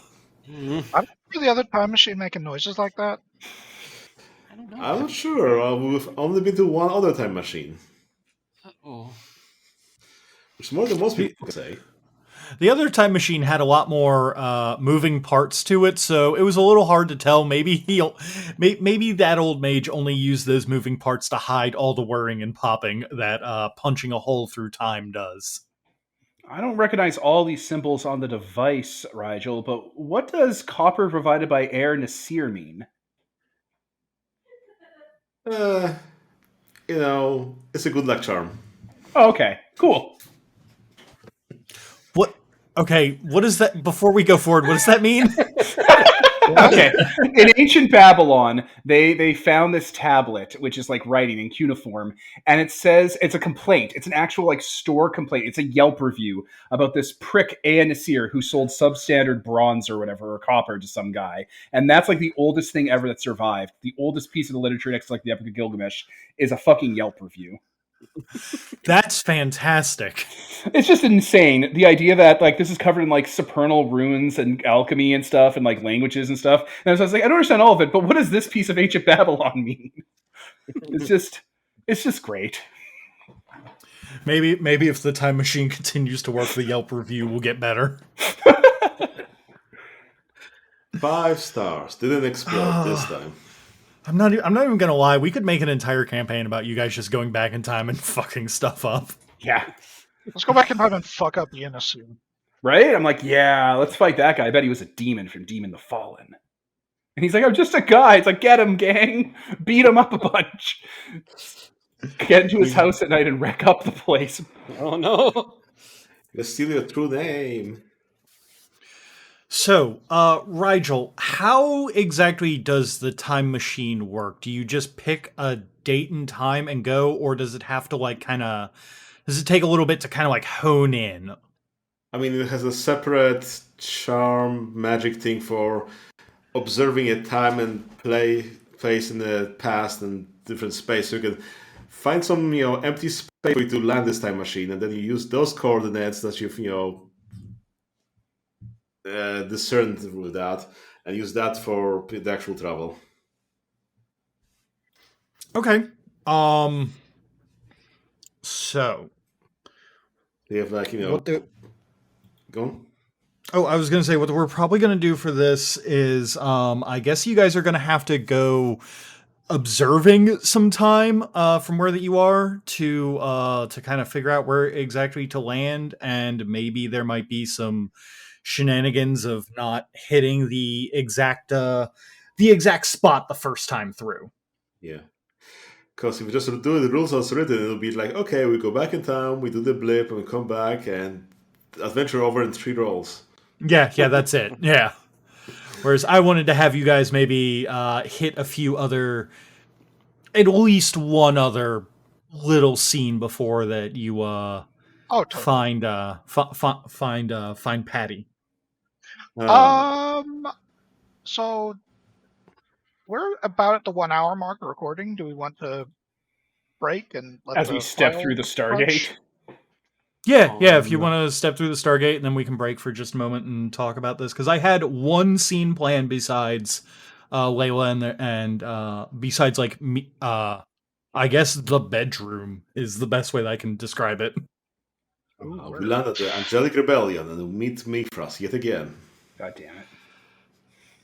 Mm, I don't see the other time machine making noises like that. I don't know. I'm not sure. We've only been to one other time machine, Oh. which is more than most people can say. The other time machine had a lot more moving parts to it, so it was a little hard to tell. Maybe maybe that old mage only used those moving parts to hide all the whirring and popping that punching a hole through time does. I don't recognize all these symbols on the device, Rigel, but what does copper provided by air Nasir mean? It's a good luck charm. Oh, okay. Cool. What? Okay, what is that? Before we go forward, what does that mean? Okay. In ancient Babylon, they found this tablet, which is like writing in cuneiform, and it says it's a complaint. It's an actual like store complaint. It's a Yelp review about this prick Ea Nasir who sold substandard bronze or whatever or copper to some guy, and that's like the oldest thing ever that survived. The oldest piece of the literature next to like the Epic of Gilgamesh is a fucking Yelp review. That's fantastic. It's just insane. The idea that like this is covered in like supernal runes and alchemy and stuff and like languages and stuff. And so I was like, I don't understand all of it, but what does this piece of ancient Babylon mean? It's just great. Maybe if the time machine continues to work, the Yelp review will get better. 5 stars. Didn't explode this time. I'm not even gonna lie. We could make an entire campaign about you guys just going back in time and fucking stuff up. Yeah. Let's go back in time and fuck up Yenasu. Right? I'm like, yeah, let's fight that guy. I bet he was a demon from Demon the Fallen. And he's like, I'm just a guy. It's like, get him, gang. Beat him up a bunch. Get into his house at night and wreck up the place. Oh no. Let's steal your true name. So, Rigel, how exactly does the time machine work? Do you just pick a date and time and go, or does it have to like does it take a little bit to kind of like hone in? I mean, it has a separate charm magic thing for observing a time and place in the past and different space. So you can find some empty space for you to land this time machine, and then you use those coordinates that you've discerned with that, and use that for the actual travel. Okay. So They have like go on. Oh, I was going to say what we're probably going to do for this is, I guess you guys are going to have to go observing some time from where that you are to kind of figure out where exactly to land, and maybe there might be some shenanigans of not hitting the exact spot the first time through. Yeah. Because if we just do the rules as written, it'll be like, okay, we go back in time, we do the blip, and we come back, and adventure over in 3 rolls. Yeah, that's it. Yeah. Whereas I wanted to have you guys maybe hit a few other, at least one other little scene before that you totally. find Patty. So we're about at the 1 hour mark of recording. Do we want to break and let As the we step file through the crunch? Stargate. Yeah, if you want to step through the Stargate, and then we can break for just a moment and talk about this, because I had one scene planned besides Layla and besides like me, I guess the bedroom is the best way that I can describe it. We land at the Angelic Rebellion and we meet Mifras yet again. God damn it.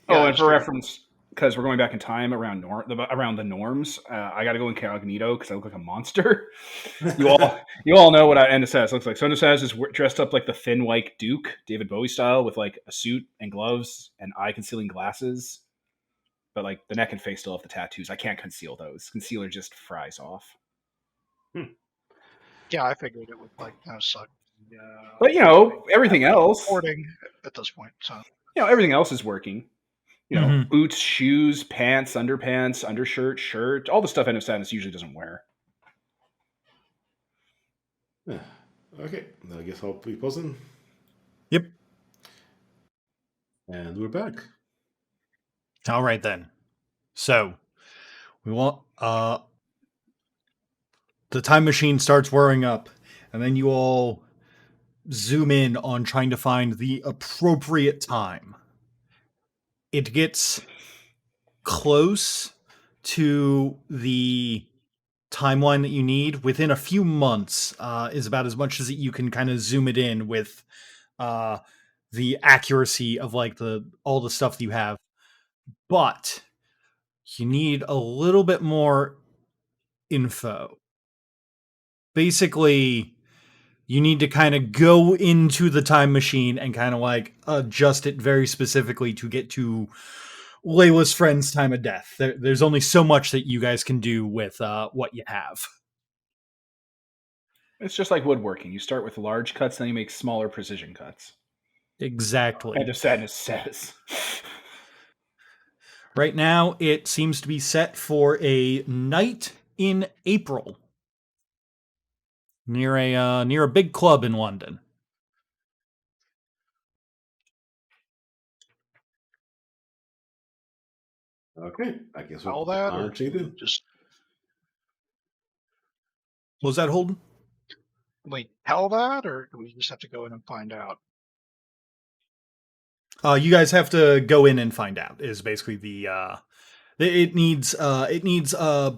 Yeah, and for reference, because we're going back in time around the norms, I got to go incognito because I look like a monster. You all know what Endosaz looks like. So Endosaz is dressed up like the thin white Duke, David Bowie style, with like a suit and gloves and eye-concealing glasses. But like the neck and face still have the tattoos. I can't conceal those. Concealer just fries off. Yeah, I figured it would suck. But everything else. Recording at this point, so everything else is working. Boots, shoes, pants, underpants, undershirt, shirt, all the stuff Endosaz usually doesn't wear. Yeah. Okay, I guess I'll be pausing. Yep. And we're back. All right then. So we want the time machine starts whirring up, and then you all zoom in on trying to find the appropriate time. It gets close to the timeline that you need. Within a few months is about as much as you can kind of zoom it in with the accuracy of like all the stuff that you have. But you need a little bit more info. Basically, you need to kind of go into the time machine and kind of like adjust it very specifically to get to Layla's friend's time of death. There's only so much that you guys can do with what you have. It's just like woodworking. You start with large cuts, then you make smaller precision cuts. Exactly. End of Sadness says. Right now, it seems to be set for a night in April near a big club in London. Okay, I guess all that or cheating. just Was that Holden? we tell that, or do we just have to go in and find out? You guys have to go in and find out. Is basically the it needs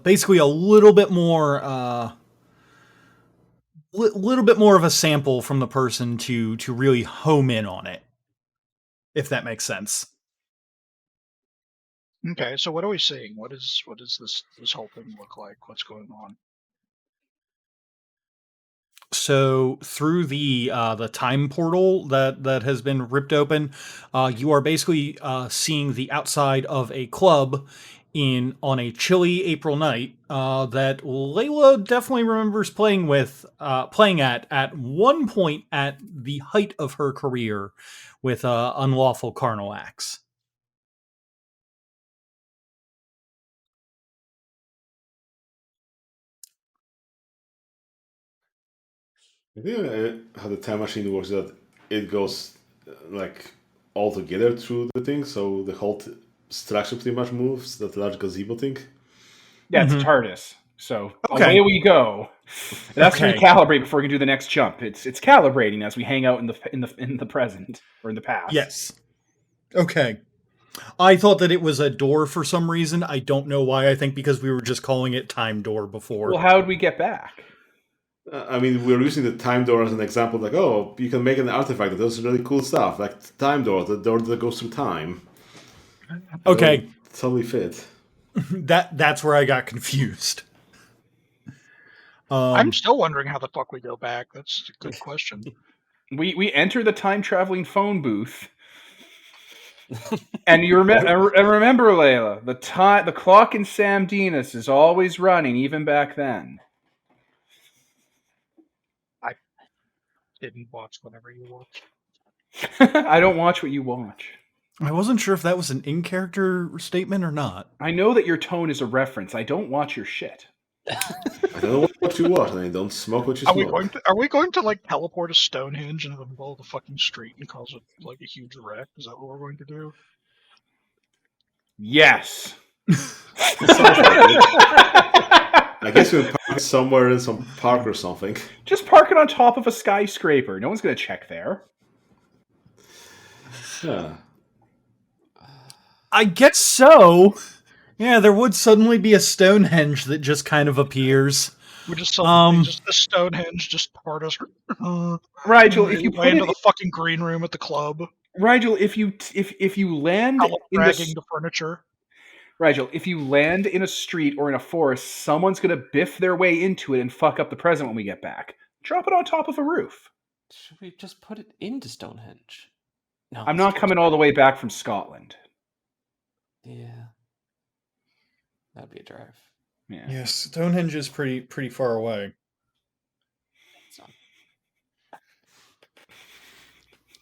basically a little bit more little bit more of a sample from the person to really home in on it, if that makes sense. Okay, so what are we seeing? What is this whole thing look like? What's going on? So through the time portal that has been ripped open, you are basically seeing the outside of a club on a chilly April night that Layla definitely remembers playing at one point at the height of her career with unlawful carnal acts. I think how the time machine works is that it goes like all together through the thing, so the whole structure pretty much moves. That large gazebo thing. Yeah, it's TARDIS. So Okay. away we go. It has to recalibrate before we can do the next jump. It's calibrating as we hang out in the present or in the past. Yes. Okay. I thought that it was a door for some reason. I don't know why. I think because we were just calling it time door before. Well, how would we get back? I mean, we're using the time door as an example. Like, oh, you can make an artifact that does really cool stuff, like the time door, the door that goes through time. Okay, It'll totally fit. that's where I got confused. I'm still wondering how the fuck we go back. That's a good question. We enter the time traveling phone booth. And you remember, Layla, the clock in Sam Dinas is always running, even back then. I didn't watch whenever you watched. I don't watch what you watch. I wasn't sure if that was an in-character statement or not. I know that your tone is a reference. I don't watch your shit. I don't know what you watch, and I don't smoke what you Are smoke. we going to like teleport a Stonehenge into the middle of the fucking street and cause it like a huge wreck? Is that what we're going to do? Yes. I guess we'll park it somewhere in some park or something. Just park it on top of a skyscraper. No one's going to check there. Yeah. I guess so. Yeah, there would suddenly be a Stonehenge that just kind of appears. We just just the Stonehenge just part us. Rigel, if you put into the fucking green room at the club. Rigel, if you land in dragging the furniture. Rigel, if you land in a street or in a forest, someone's going to biff their way into it and fuck up the present when we get back. Drop it on top of a roof. Should we just put it into Stonehenge? No, I'm not coming all the way back from Scotland. Yeah. That'd be a drive. Yeah. Yes, Stonehenge is pretty far away.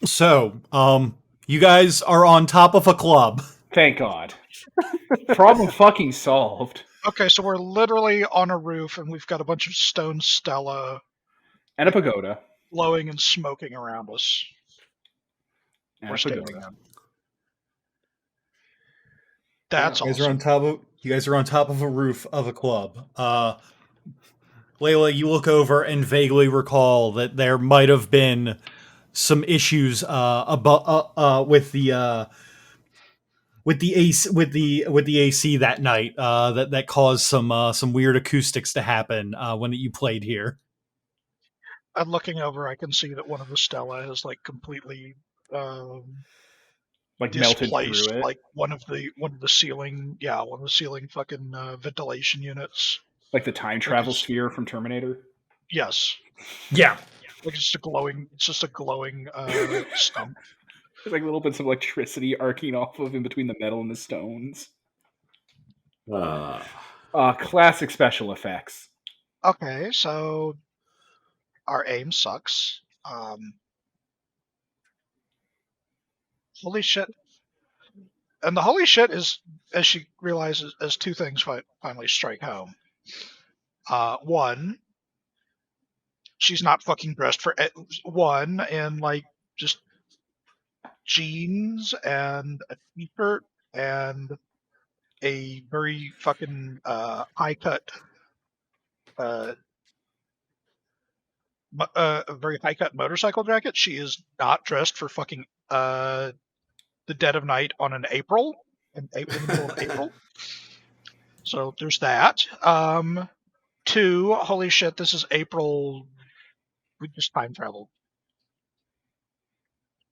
So, you guys are on top of a club. Thank God. Problem fucking solved. Okay, so we're literally on a roof and we've got a bunch of stone stela and a pagoda glowing and smoking around us. And we're a standing pagoda. on. That's you guys awesome. You guys are on top of a roof of a club. Layla, you look over and vaguely recall that there might have been some issues with the AC that night that caused some weird acoustics to happen when you played here. I'm looking over. I can see that one of the stela is like completely like displaced, melted through it. like one of the ceiling fucking ventilation units. Like the time travel sphere from Terminator. Yes. Yeah. Like it's just a glowing stump. There's like little bits of electricity arcing off of in between the metal and the stones. Classic special effects. Okay, so our aim sucks. Holy shit. And the holy shit is, as she realizes, as two things finally strike home. One, she's not fucking dressed for one in like just jeans and a t-shirt and a very fucking high cut a very high cut motorcycle jacket. She is not dressed for fucking the dead of night on an April in the middle of April. So there's that. Two, holy shit, this is April. We just time traveled.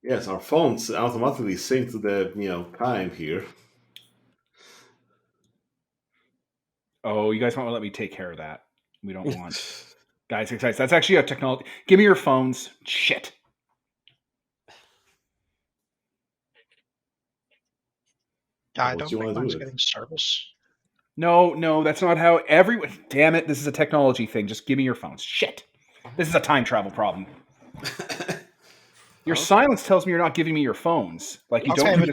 Yes, our phones automatically sync to the time here. Oh, you guys want to let me take care of that? We don't want guys. That's actually a technology. Give me your phones. Shit. I don't think mine's getting service. No, that's not how everyone. Damn it! This is a technology thing. Just give me your phones. Shit. This is a time travel problem. Your silence tells me you're not giving me your phones. Like you don't.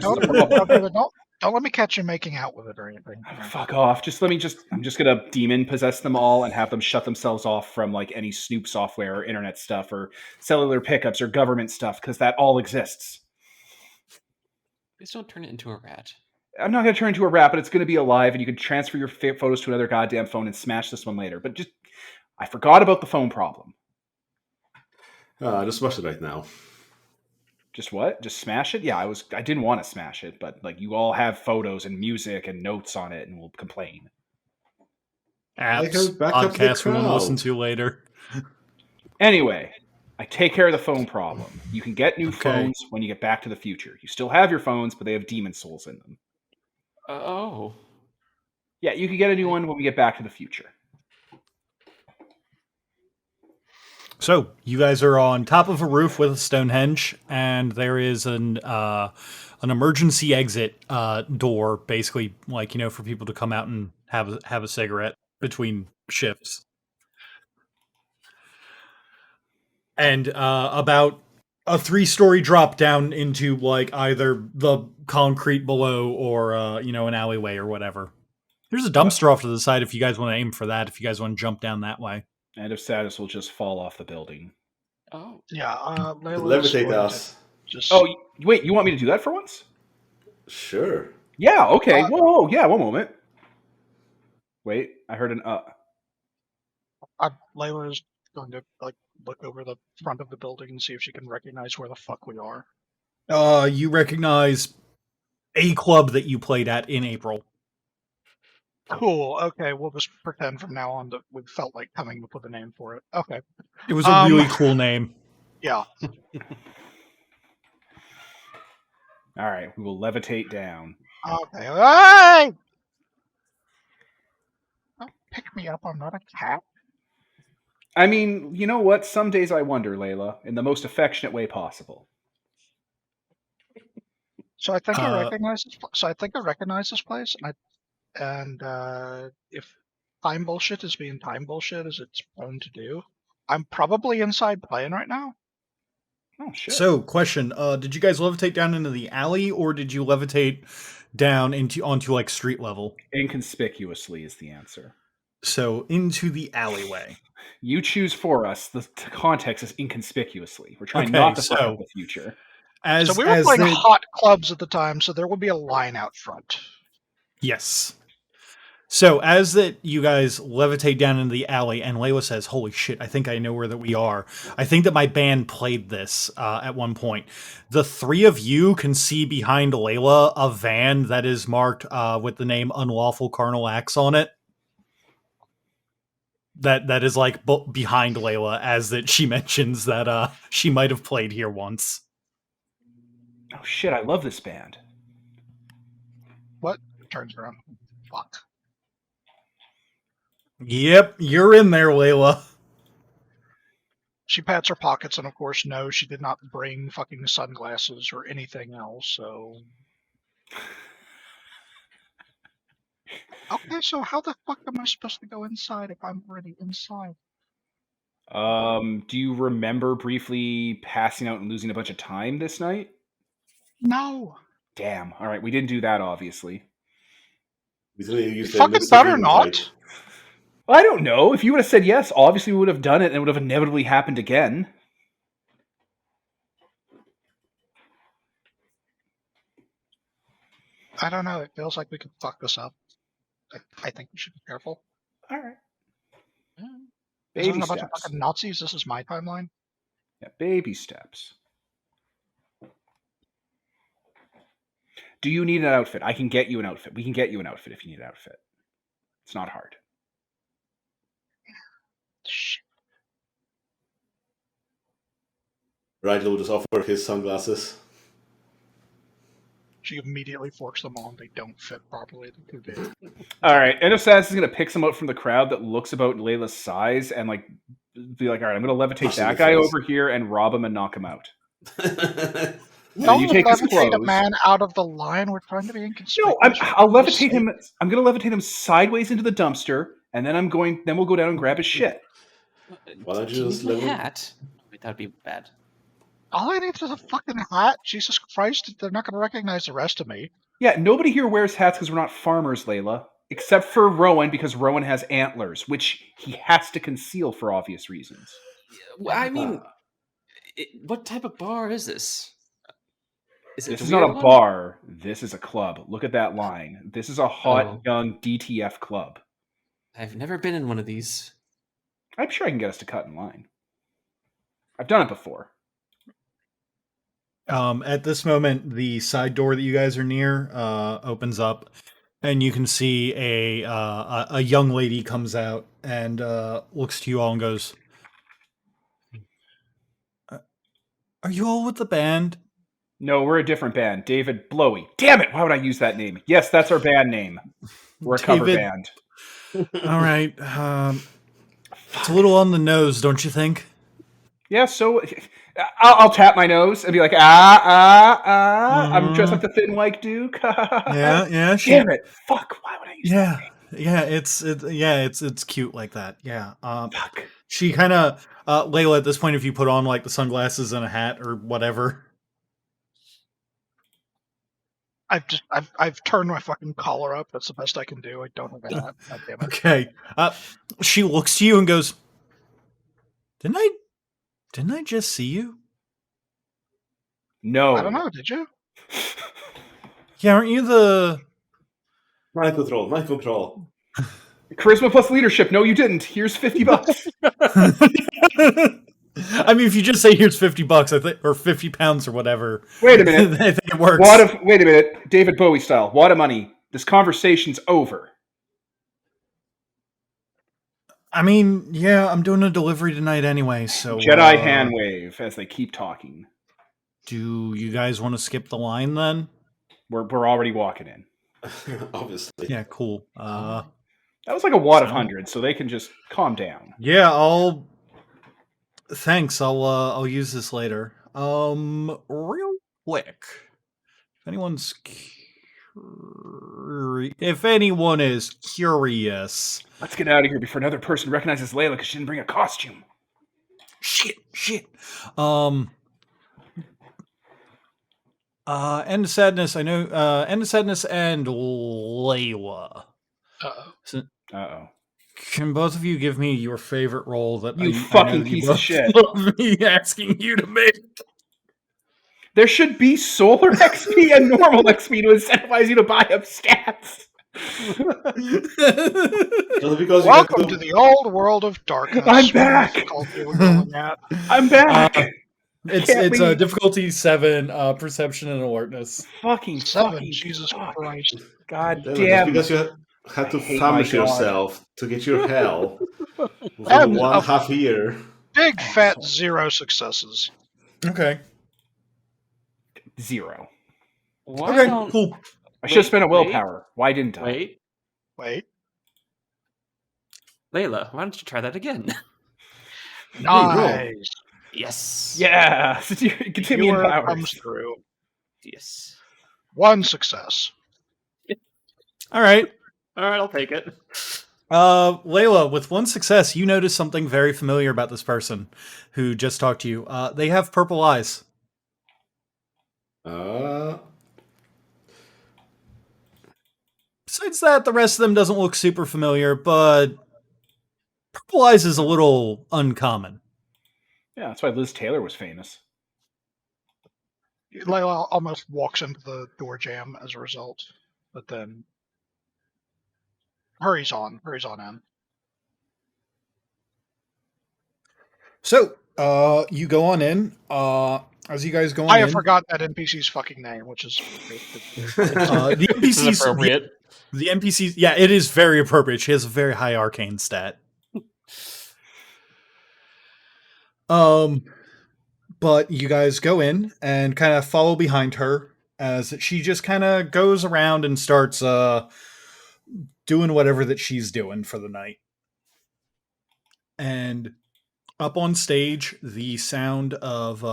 Don't let me catch you making out with it or anything. Fuck off. Just let me. I'm just gonna demon possess them all and have them shut themselves off from like any Snoop software or internet stuff or cellular pickups or government stuff because that all exists. Please don't turn it into a rat. I'm not going to turn into a rat, but it's going to be alive, and you can transfer your photos to another goddamn phone and smash this one later. But I forgot about the phone problem. Just smash it right now. Just what? Just smash it? Yeah, I didn't want to smash it, but like you all have photos and music and notes on it, and will complain. Apps, podcasts we want to listen to later. Anyway, I take care of the phone problem. You can get new phones when you get Back to the Future. You still have your phones, but they have demon souls in them. Oh. Yeah, you can get a new one when we get Back to the Future. So you guys are on top of a roof with a Stonehenge, and there is an emergency exit door, basically, like, you know, for people to come out and have a cigarette between shifts. And about a 3-story drop down into like either the concrete below or you know, an alleyway or whatever. There's a dumpster off to the side if you guys want to aim for that. If you guys want to jump down that way. And if Satis will just fall off the building. Oh. Yeah, Layla's Levitate going to us. just... Oh, wait, you want me to do that for once? Sure. Yeah, okay. Whoa, yeah, one moment. Wait, I heard an Layla's going to like look over the front of the building and see if she can recognize where the fuck we are. You recognize a club that you played at in April. Cool. Okay, we'll just pretend from now on that we felt like coming up with a name for it. Okay. It was a really cool name. Yeah. All right, we will levitate down. Okay. Hey! Don't pick me up. I'm not a cat. I mean, you know what? Some days I wonder, Layla, in the most affectionate way possible. So I think I recognize this. So I think I recognize this place, and if time bullshit is being time bullshit as it's prone to do, I'm probably inside playing right now. Oh shit! So, question: did you guys levitate down into the alley, or did you levitate down onto like street level? Inconspicuously is the answer. So into the alleyway. You choose for us. The context is inconspicuously. We're trying not to fuck up the future. So we were playing hot clubs at the time, so there would be a line out front. Yes. So as that you guys levitate down into the alley, and Layla says, "Holy shit! I think I know where that we are. I think that my band played this at one point." The three of you can see behind Layla a van that is marked with the name "Unlawful Carnal Acts" on it. That is like behind Layla, as that she mentions that she might have played here once. Oh shit! I love this band. What? Turns around. Fuck. Yep, you're in there, Layla. She pats her pockets, and of course, no, she did not bring fucking sunglasses or anything else, so... Okay, so how the fuck am I supposed to go inside if I'm already inside? Do you remember briefly passing out and losing a bunch of time this night? No. Damn. All right, we didn't do that, obviously. You fucking better not. I don't know. If you would have said yes, obviously we would have done it, and it would have inevitably happened again. I don't know. It feels like we could fuck this up. I think we should be careful. All right. This isn't a bunch of fucking Nazis. This is my timeline. Yeah, baby steps. Do you need an outfit? I can get you an outfit. We can get you an outfit if you need an outfit. It's not hard. Shit. Rigel will just offer his sunglasses. She immediately forks them on. They don't fit properly. They're too big. All right. Endosass is going to pick some out from the crowd that looks about Layla's size and like be like, all right, I'm going to levitate that guy over here and rob him and knock him out. Don't you levitate a man out of the line. We're trying to be inconspicuous. No, I'll levitate him. I'm going to levitate him sideways into the dumpster, and then Then we'll go down and grab his shit. Why don't you just levitate? Hat? Wait, that'd be bad. All I need is a fucking hat. Jesus Christ, they're not going to recognize the rest of me. Yeah, nobody here wears hats because we're not farmers, Layla. Except for Rowan, because Rowan has antlers, which he has to conceal for obvious reasons. I mean, what type of bar is this? This is not a bar. This is a club. Look at that line. This is a hot, young DTF club. I've never been in one of these. I'm sure I can get us to cut in line. I've done it before. At this moment, the side door that you guys are near opens up, and you can see a young lady comes out and looks to you all and goes, Are you all with the band? No, we're a different band. David Blowy. Damn it! Why would I use that name? Yes, that's our band name. We're a cover David. band. All right. It's a little on the nose, don't you think? Yeah, so I'll tap my nose and be like, I'm dressed like the Thin White Duke. Yeah. Damn it! Fuck! Why would I use that name? It's cute like that. Yeah. Fuck. She kind of Layla. At this point, if you put on like the sunglasses and a hat or whatever. I've turned my fucking collar up. That's the best I can do. I don't have a hat. God damn it. Okay. She looks to you and goes, Didn't I just see you? No. I don't know. Did you? Yeah, aren't you the... Mind control. Charisma plus leadership. No, you didn't. Here's $50. I mean, if you just say here's $50, I think, or 50 pounds or whatever. Wait a minute. I think it works. Wait a minute. David Bowie style. Wad of money. This conversation's over. I mean, yeah, I'm doing a delivery tonight anyway, so... Jedi hand wave as they keep talking. Do you guys want to skip the line then? We're already walking in. Obviously. Yeah, cool. That was like a wad of 100, so they can just calm down. Yeah, Thanks. I'll use this later. Real quick. If anyone is curious. Let's get out of here before another person recognizes Layla because she didn't bring a costume. Shit. End of Sadness. I know. End of Sadness and Layla. Uh-oh. Can both of you give me your favorite role that You fucking piece of shit. love me asking you to make? There should be solar XP and normal XP to incentivize you to buy up stats. Just because Welcome to the old world of darkness. I'm back. I'm back. It's difficulty 7, perception and alertness. Fucking 7. Jesus Christ. God Just damn. because you had to hate famish my God. yourself to get your hell for And 1.5 year. Big fat 0 successes. Okay. 0. Why Okay, don't- cool. I should have spent a wait. willpower. Why didn't I? Wait. Layla, why don't you try that again? Nice. Yes. Yeah. Continue Viewer powers. comes through. Yes. 1 success. All right. All right, I'll take it. Layla, with 1 success, you notice something very familiar about this person who just talked to you. They have purple eyes. Besides that, the rest of them doesn't look super familiar, but purple eyes is a little uncommon. Yeah, that's why Liz Taylor was famous. Layla almost walks into the door jam as a result, but then hurries on in. So, you go on in. As you guys go on I in, have forgot that NPC's fucking name, which is the This is NPCs. appropriate. The NPCs. Yeah, it is very appropriate. She has a very high arcane stat. But you guys go in and kind of follow behind her as she just kind of goes around and starts doing whatever that she's doing for the night. And up on stage, the sound of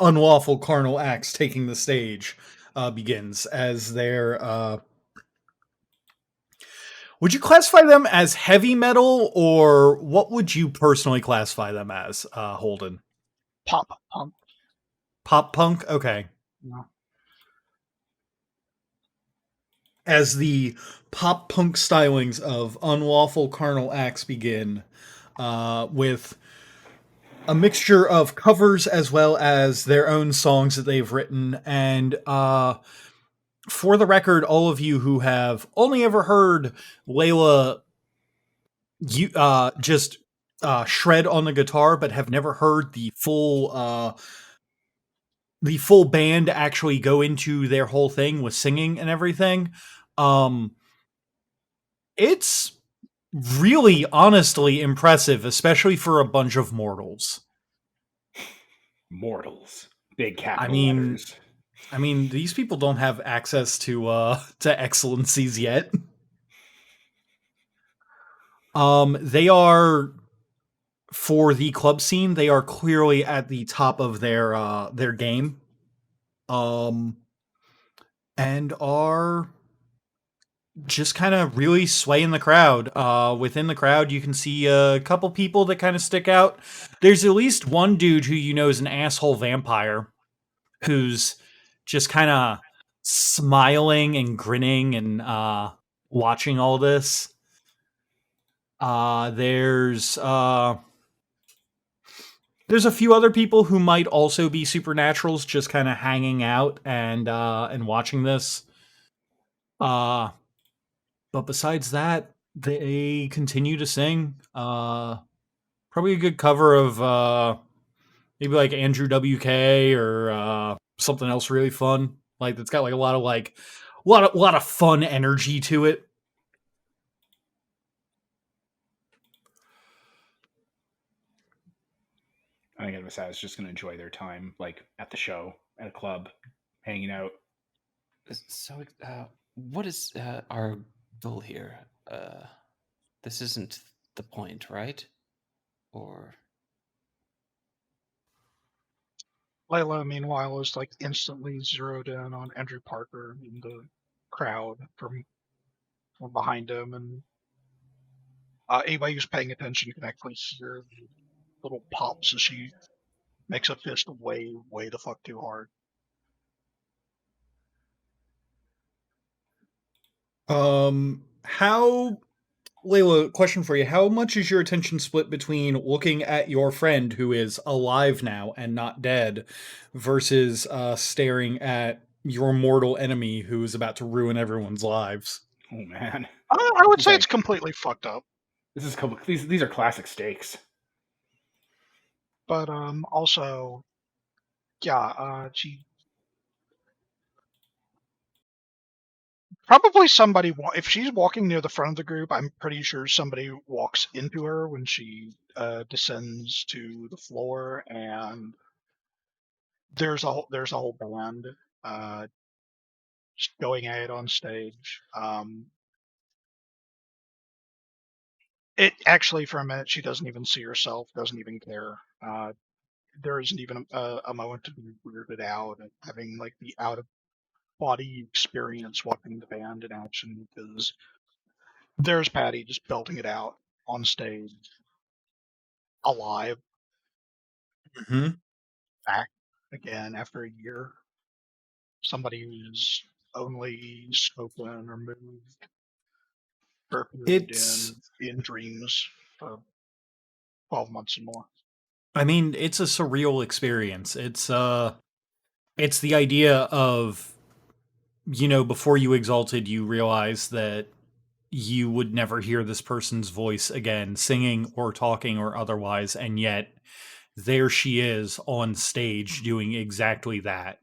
unlawful carnal acts taking the stage begins as they're would you classify them as heavy metal, or what would you personally classify them as, Holden? pop punk. Pop punk? Okay. Yeah. As the pop punk stylings of unlawful carnal acts begin, with a mixture of covers as well as their own songs that they've written, and for the record, all of you who have only ever heard Layla just shred on the guitar, but have never heard the full band actually go into their whole thing with singing and everything. It's really honestly impressive, especially for a bunch of mortals. Mortals. Big I capital mean, letters. these people don't have access to excellencies yet. They are, for the club scene, they are clearly at the top of their game. And are just kind of really swaying the crowd. Within the crowd, you can see a couple people that kind of stick out. There's at least one dude who you know is an asshole vampire who's just kind of smiling and grinning and watching all this. There's a few other people who might also be supernaturals, just kind of hanging out and watching this. But besides that, they continue to sing. Probably a good cover of maybe like Andrew WK or something else really fun. Like that's got like a lot of fun energy to it. I think I was just going to enjoy their time, like at the show, at a club, hanging out. So, what is our goal here? This isn't the point, right? Or Layla, meanwhile, is like instantly zeroed in on Andrew Parker in the crowd from behind him, and anybody who's paying attention can actually hear the little pops as she makes a fist way, way the fuck too hard. How Layla, question for you. How much is your attention split between looking at your friend who is alive now and not dead versus staring at your mortal enemy who is about to ruin everyone's lives? Oh man, I would it's say it's like completely fucked up, these are classic stakes. but also, yeah, she probably somebody if she's walking near the front of the group, I'm pretty sure somebody walks into her when she descends to the floor, and there's a whole band uh, just going at it on stage. It actually, for a minute, she doesn't even see herself, doesn't even care. There isn't even a moment to be weirded out and having like the out of body experience watching the band in action, because there's Patty just belting it out on stage, alive, Mm-hmm. back again after a year. Somebody who's only spoken or moved for a period It's, in dreams for 12 months and more. I mean, it's a surreal experience. It's the idea of, before you exalted, you realize that you would never hear this person's voice again, singing or talking or otherwise, and yet there she is on stage doing exactly that.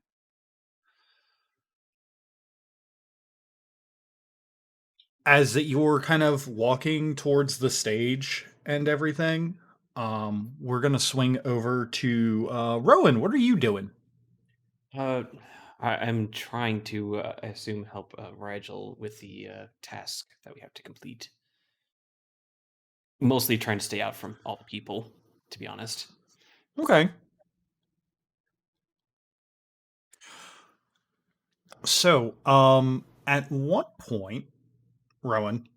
As that you're kind of walking towards the stage and everything, we're gonna swing over to Rowan. What are you doing? uh, I'm trying to, I assume, help Rigel with the task that we have to complete. Mostly trying to stay out from all the people, to be honest. Okay. So, at what point, Rowan,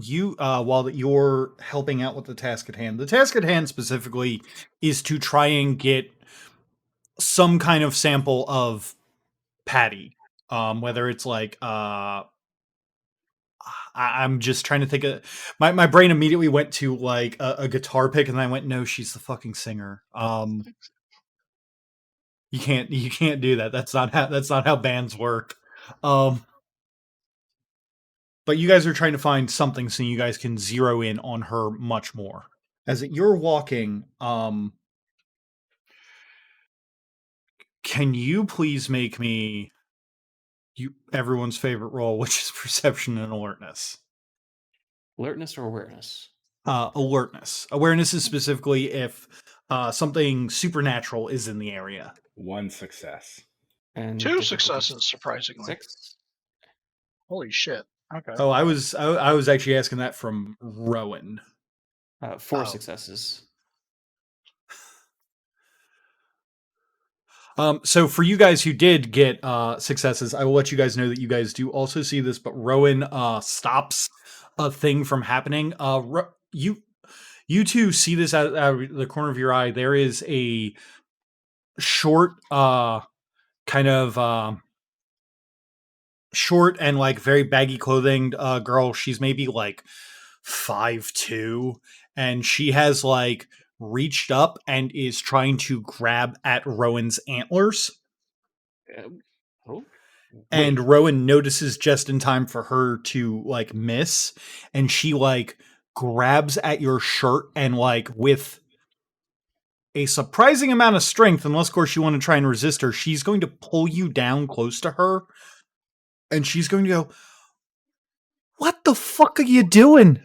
you while that you're helping out with the task at hand, the task at hand specifically is to try and get some kind of sample of Patty. Whether it's like I'm just trying to think of my brain immediately went to like a guitar pick, and I went, no, she's the fucking singer. You can't do that. That's not how bands work. Um, but you guys are trying to find something so you guys can zero in on her much more. As you're walking, can you please make me everyone's favorite role, which is perception and alertness? Alertness or awareness? Alertness. Awareness is specifically if something supernatural is in the area. 1 success. And 2 difficulty successes, surprisingly. 6. Holy shit. Okay. Oh, I was actually asking that from Rowan. 4 Oh. successes. So for you guys who did get successes, I will let you guys know that you guys do also see this, but Rowan stops a thing from happening. You two see this out of the corner of your eye. There is a short, kind of short and like very baggy clothing girl. She's maybe like 5'2", and she has like reached up and is trying to grab at Rowan's antlers. Oh, And wait. Rowan notices just in time for her to like miss, and she like grabs at your shirt and like with a surprising amount of strength, unless of course you want to try and resist her, she's going to pull you down close to her, and she's going to go, "What the fuck are you doing?"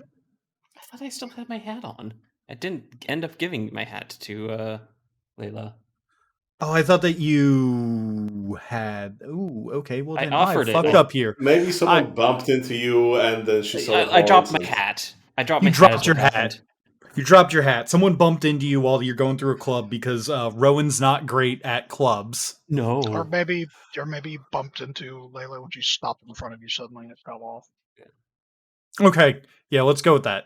I thought I still had my hat on. I didn't end up giving my hat to Layla. Oh, I thought that you had. Ooh, okay. Well, I then I offered it. fucked up here. Maybe someone bumped into you and then she saw the I dropped horns my and- hat. I dropped You my hat dropped as your what hat. happened. You dropped your hat. Someone bumped into you while you're going through a club because Rowan's not great at clubs. No. Or maybe you bumped into Layla when she stopped in front of you suddenly and it fell off. Okay, yeah, let's go with that.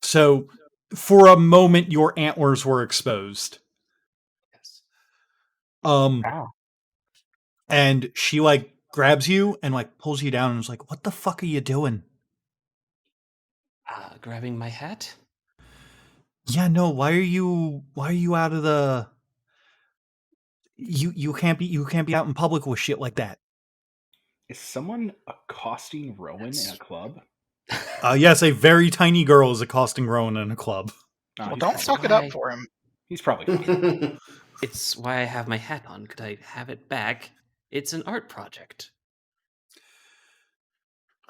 So, for a moment, your antlers were exposed. Yes. Wow. And she like grabs you and like pulls you down and is like, "What the fuck are you doing?" Grabbing my hat? Yeah, no. Why are you out of the? You can't be out in public with shit like that. Is someone accosting Rowan in a club? Yes, a very tiny girl is accosting Rowan in a club. Oh, Well, he's don't probably fuck it fine. up for him. He's probably fine. It's why I have my hat on. Could I have it back? It's an art project.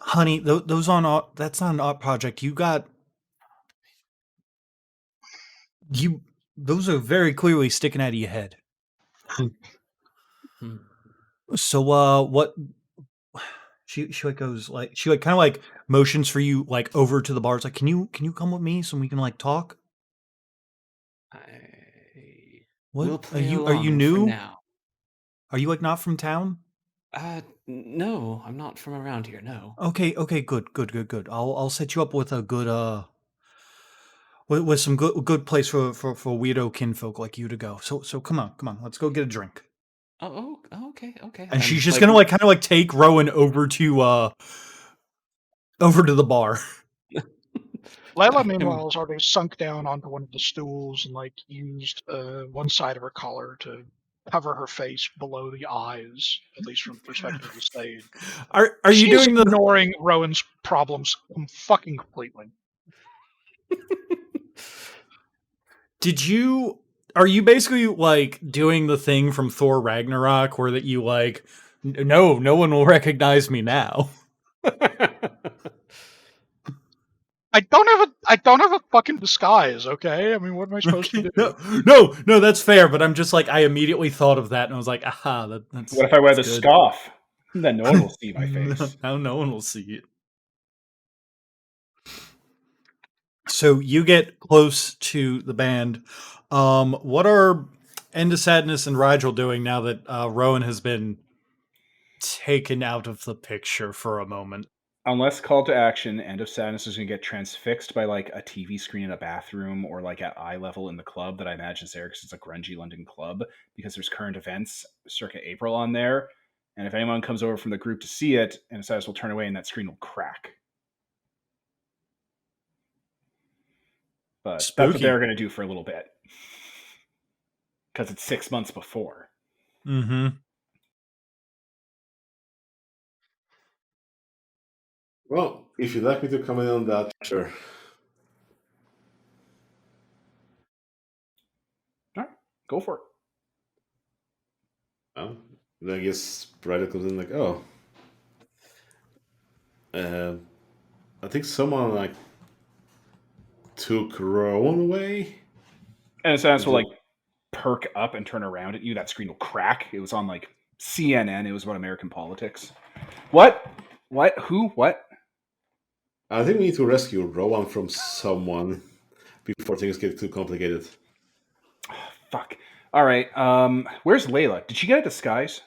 Honey, those that's not an art project. Those are very clearly sticking out of your head. Hmm. So what she like goes like she like kind of like motions for you like over to the bar. It's like, can you come with me so we can like talk? I What will play are you along for new? now. Are you like not from town? No, I'm not from around here. No. Okay, good. I'll set you up with a good with some good place for weirdo kinfolk like you to go. So come on, let's go get a drink. Okay. And she's just gonna like kind of like take Rowan over to the bar. Layla, meanwhile, has already sunk down onto one of the stools and like used one side of her collar to cover her face below the eyes, at least from the perspective of the stage. Are She's you doing the? ignoring Rowan's problems fucking completely? Are you basically like doing the thing from Thor Ragnarok where that you like, no one will recognize me now? I don't have a fucking disguise, okay? I mean, what am I supposed to do? No, that's fair. But I'm just like, I immediately thought of that and I was like, aha, that's. What if I wear the that's good. scarf? Then no one will see my face. Now no one will see it. So you get close to the band. What are End of Sadness and Rigel doing now that Rowan has been taken out of the picture for a moment? Unless call to action, End of Sadness is going to get transfixed by like a TV screen in a bathroom or like at eye level in the club that I imagine is there because it's a grungy London club because there's current events circa April on there. And if anyone comes over from the group to see it, End of Sadness will turn away and that screen will crack. But that's what Spooky. they're going to do for a little bit because it's 6 months before. Mm-hmm. Well, if you'd like me to comment on that, sure. All right, go for it. Then I guess Ryder comes in like, oh. I think someone like took Rowan away. And Sadness will like perk up and turn around at you. That screen will crack. It was on like CNN. It was about American politics. What? What? Who? What? I think we need to rescue Rowan from someone before things get too complicated. Fuck. All right. Where's Layla? Did she get a disguise?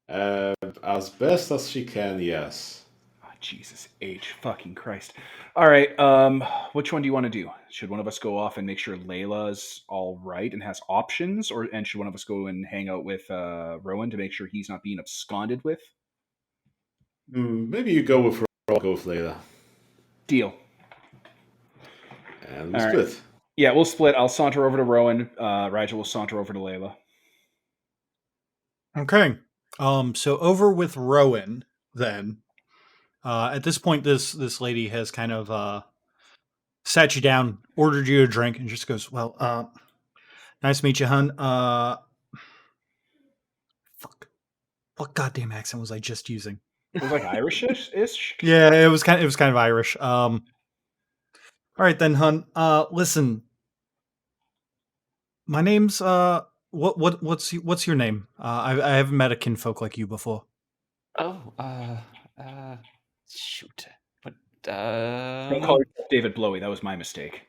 As best as she can, yes. Oh, Jesus H. Fucking Christ. All right. Which one do you want to do? Should one of us go off and make sure Layla's all right and has options, and should one of us go and hang out with Rowan to make sure he's not being absconded with? Maybe you go with Rowan, I'll go with Layla. Deal. And we All split. right. Yeah, we'll split. I'll saunter over to Rowan. Rigel will saunter over to Layla. Okay. So over with Rowan, then. At this point, this lady has kind of sat you down, ordered you a drink, and just goes, "Well, nice to meet you, hun. Fuck. What goddamn accent was I just using? It was like Irish-ish? Yeah, it was kind of Irish. All right then, hun. Listen. My name's what's your name? I haven't met a kinfolk like you before. Oh, shoot. What, Don't call yourself David Blowie. That was my mistake.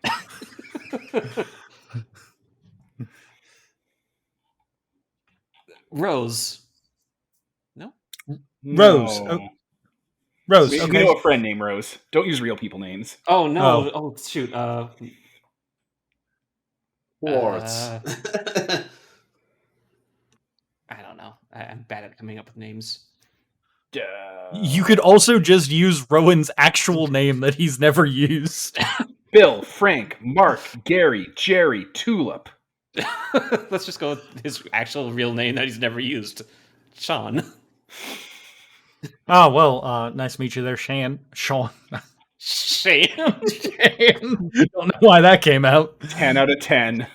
Rose. No? Rose. No. Oh, Rose. We Okay. know a friend named Rose. Don't use real people names. Oh, no. Oh. Oh, shoot. Warts. I don't know. I'm bad at coming up with names. You could also just use Rowan's actual name that he's never used. Bill, Frank, Mark, Gary, Jerry, Tulip. Let's just go with his actual real name that he's never used. Sean. Oh, well, nice to meet you there, Sean. Shane. Don't know why that came out. 10 out of 10.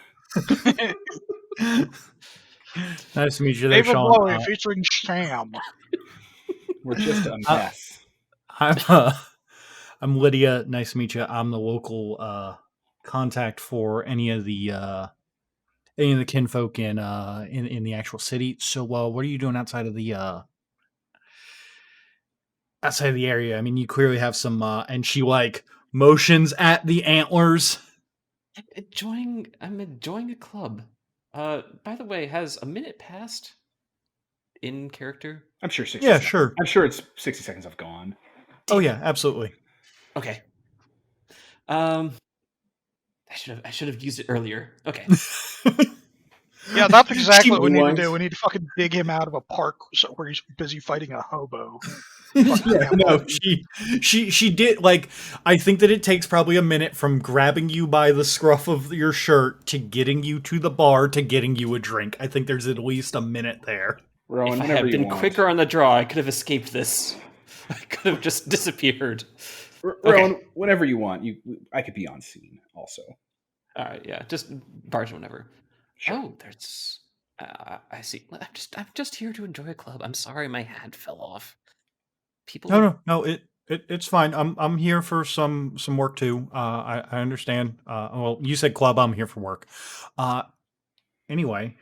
Nice to meet you there, David Sean. Blowie featuring Sam. We're just a mess. I'm Lydia. Nice to meet you. I'm the local contact for any of the kinfolk in the actual city. So, what are you doing outside of the area? I mean, you clearly have some. And she like motions at the antlers. I'm enjoying a club. By the way, has a minute passed in character? I'm sure 60 Yeah, seconds. sure. I'm sure it's 60 seconds have gone. Oh yeah, absolutely. Okay. I should have used it earlier. Okay. Yeah, that's exactly what we need to rewind. do. We need to fucking dig him out of a park where he's busy fighting a hobo. Yeah, no, she did like. I think that it takes probably a minute from grabbing you by the scruff of your shirt to getting you to the bar to getting you a drink. I think there's at least a minute there. Rowan, If I whenever had you been want. quicker on the draw, I could have escaped this. I could have just disappeared. Rowan, whenever you want. I could be on scene also. All right, yeah, just barge whenever. Sure. Oh, there's. I see. I'm just here to enjoy a club. I'm sorry, my hat fell off. People. No. It's fine. I'm here for some work too. I understand. Well, you said club. I'm here for work. Anyway.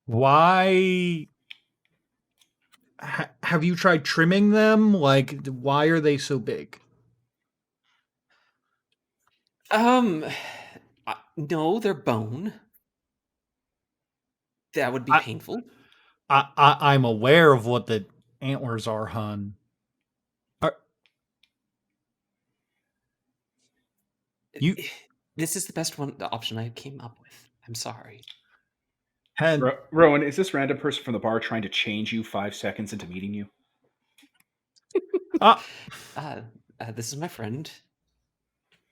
Why have you tried trimming them? Like, why are they so big? No, they're bone. That would be painful. I'm aware of what the antlers are, hun. This is the best the option I came up with. I'm sorry. Rowan, is this random person from the bar trying to change you 5 seconds into meeting you? This is my friend.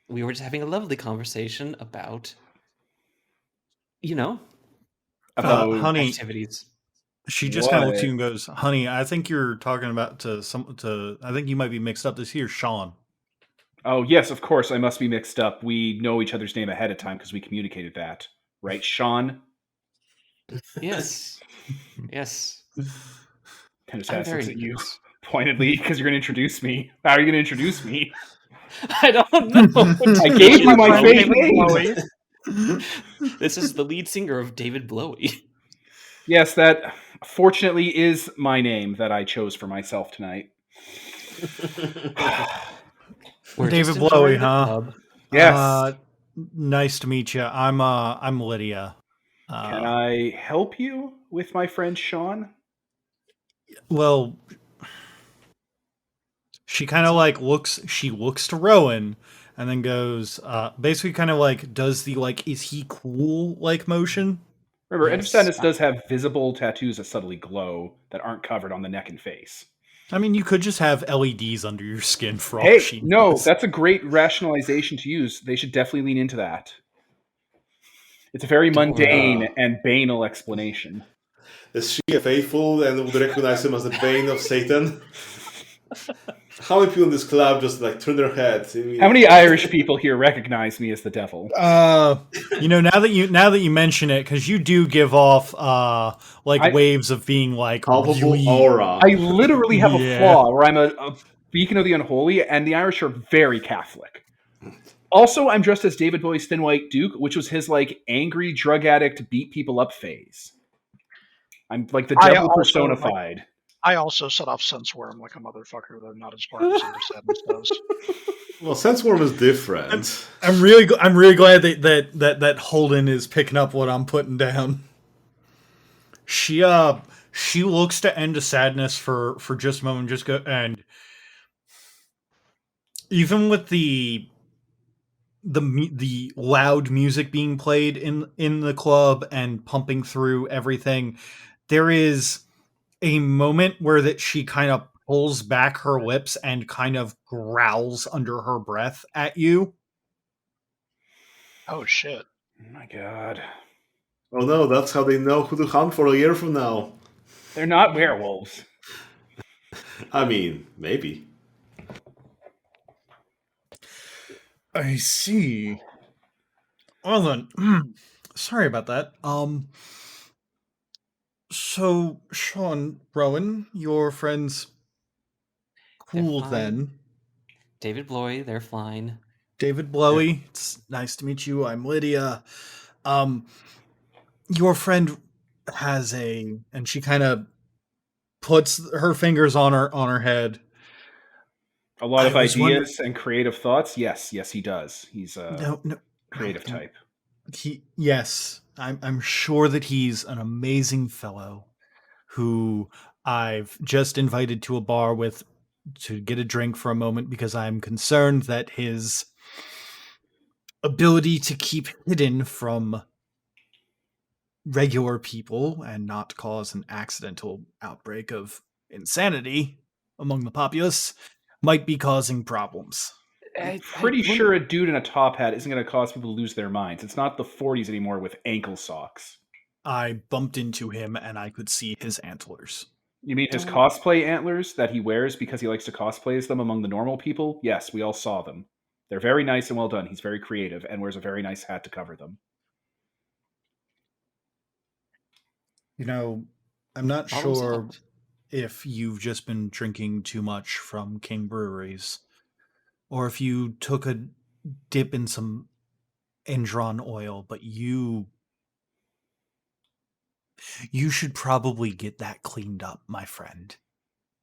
We were just having a lovely conversation about, honey, activities. She just kind of looks at you and goes, "Honey, I think you're talking about I think you might be mixed up. This here's Sean." Oh, yes, of course. I must be mixed up. We know each other's name ahead of time because we communicated that. Right, Sean? Yes. Yes. Kind of I'm looks very at you nervous. pointedly because you're going to introduce me. How are you going to introduce me? I don't know. I This gave is you my my friend fake David name. Blowy. This is the lead singer of David Blowy. Yes, that fortunately is my name that I chose for myself tonight. We're David just Blowy, enjoying the huh? club. Yes. Nice to meet you. I'm Lydia. Can I help you with my friend Sean? Well, she kind of like looks. She looks to Rowan, and then goes. Basically, kind of like does the like, is he cool like motion? Remember, End of Yes. Sadness does have visible tattoos that subtly glow that aren't covered on the neck and face. I mean, you could just have LEDs under your skin for all Hey, she no, knows. that's a great rationalization to use. They should definitely lean into that. It's a very Don't worry. mundane and banal explanation. Is she a faithful and would recognize him as the bane of Satan? How many people in this club just like turn their heads? How many Irish people here recognize me as the devil? You know, now that you mention it, because you do give off I- waves of being like palpable really. aura? I literally have a Yeah. flaw where I'm a beacon of the unholy, and the Irish are very Catholic. Also, I'm dressed as David Bowie's Thin White Duke, which was his like angry drug addict beat people up phase. I'm like the I devil also, personified. I also set off Senseworm like a motherfucker, though not as hard as End of Sadness does. Well, Senseworm is different. I'm really glad that Holden is picking up what I'm putting down. She looks to End of Sadness for just a moment, and even with the loud music being played in the club and pumping through everything, there is a moment where that she kind of pulls back her lips and kind of growls under her breath at you. Oh shit. Oh my god. Oh no, that's how they know who to hunt for a year from now. They're not werewolves. I mean, maybe. I see. Well then, sorry about that. So Sean, Rowan, your friends, They're cool fine. then. David Blowy, they're fine. David Blowy, it's nice to meet you. I'm Lydia. Your friend has and she kind of puts her fingers on her head. A lot of I was wondering- ideas and creative thoughts. Yes, he does. He's a No, creative type. Yes, I'm sure that he's an amazing fellow who I've just invited to a bar with to get a drink for a moment because I'm concerned that his ability to keep hidden from regular people and not cause an accidental outbreak of insanity among the populace might be causing problems. I'm pretty sure a dude in a top hat isn't going to cause people to lose their minds. It's not the 40s anymore with ankle socks. I bumped into him and I could see his antlers. You mean his cosplay antlers that he wears because he likes to cosplay as them among the normal people? Yes, we all saw them. They're very nice and well done. He's very creative and wears a very nice hat to cover them. You know, I'm not Problem sure solved. if you've just been drinking too much from King Breweries, or if you took a dip in some Endron oil, but you should probably get that cleaned up, my friend.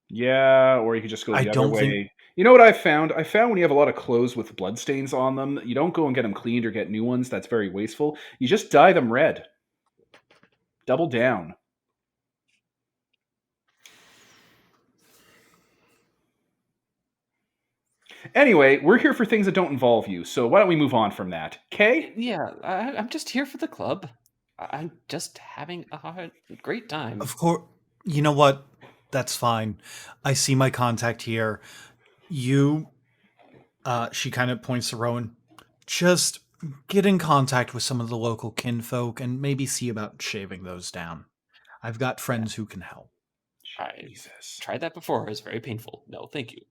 Yeah, or you could just go I the other don't way. think- You know what I found? I found when you have a lot of clothes with bloodstains on them, you don't go and get them cleaned or get new ones. That's very wasteful. You just dye them red. Double down. Anyway, we're here for things that don't involve you, so why don't we move on from that? Okay? Yeah, I'm just here for the club. I'm just having a great time. Of course, you know what? That's fine. I see my contact here. You, she kind of points to Rowan. Just get in contact with some of the local kinfolk and maybe see about shaving those down. I've got friends who can help. I Jesus. tried that before. It was very painful. No, thank you.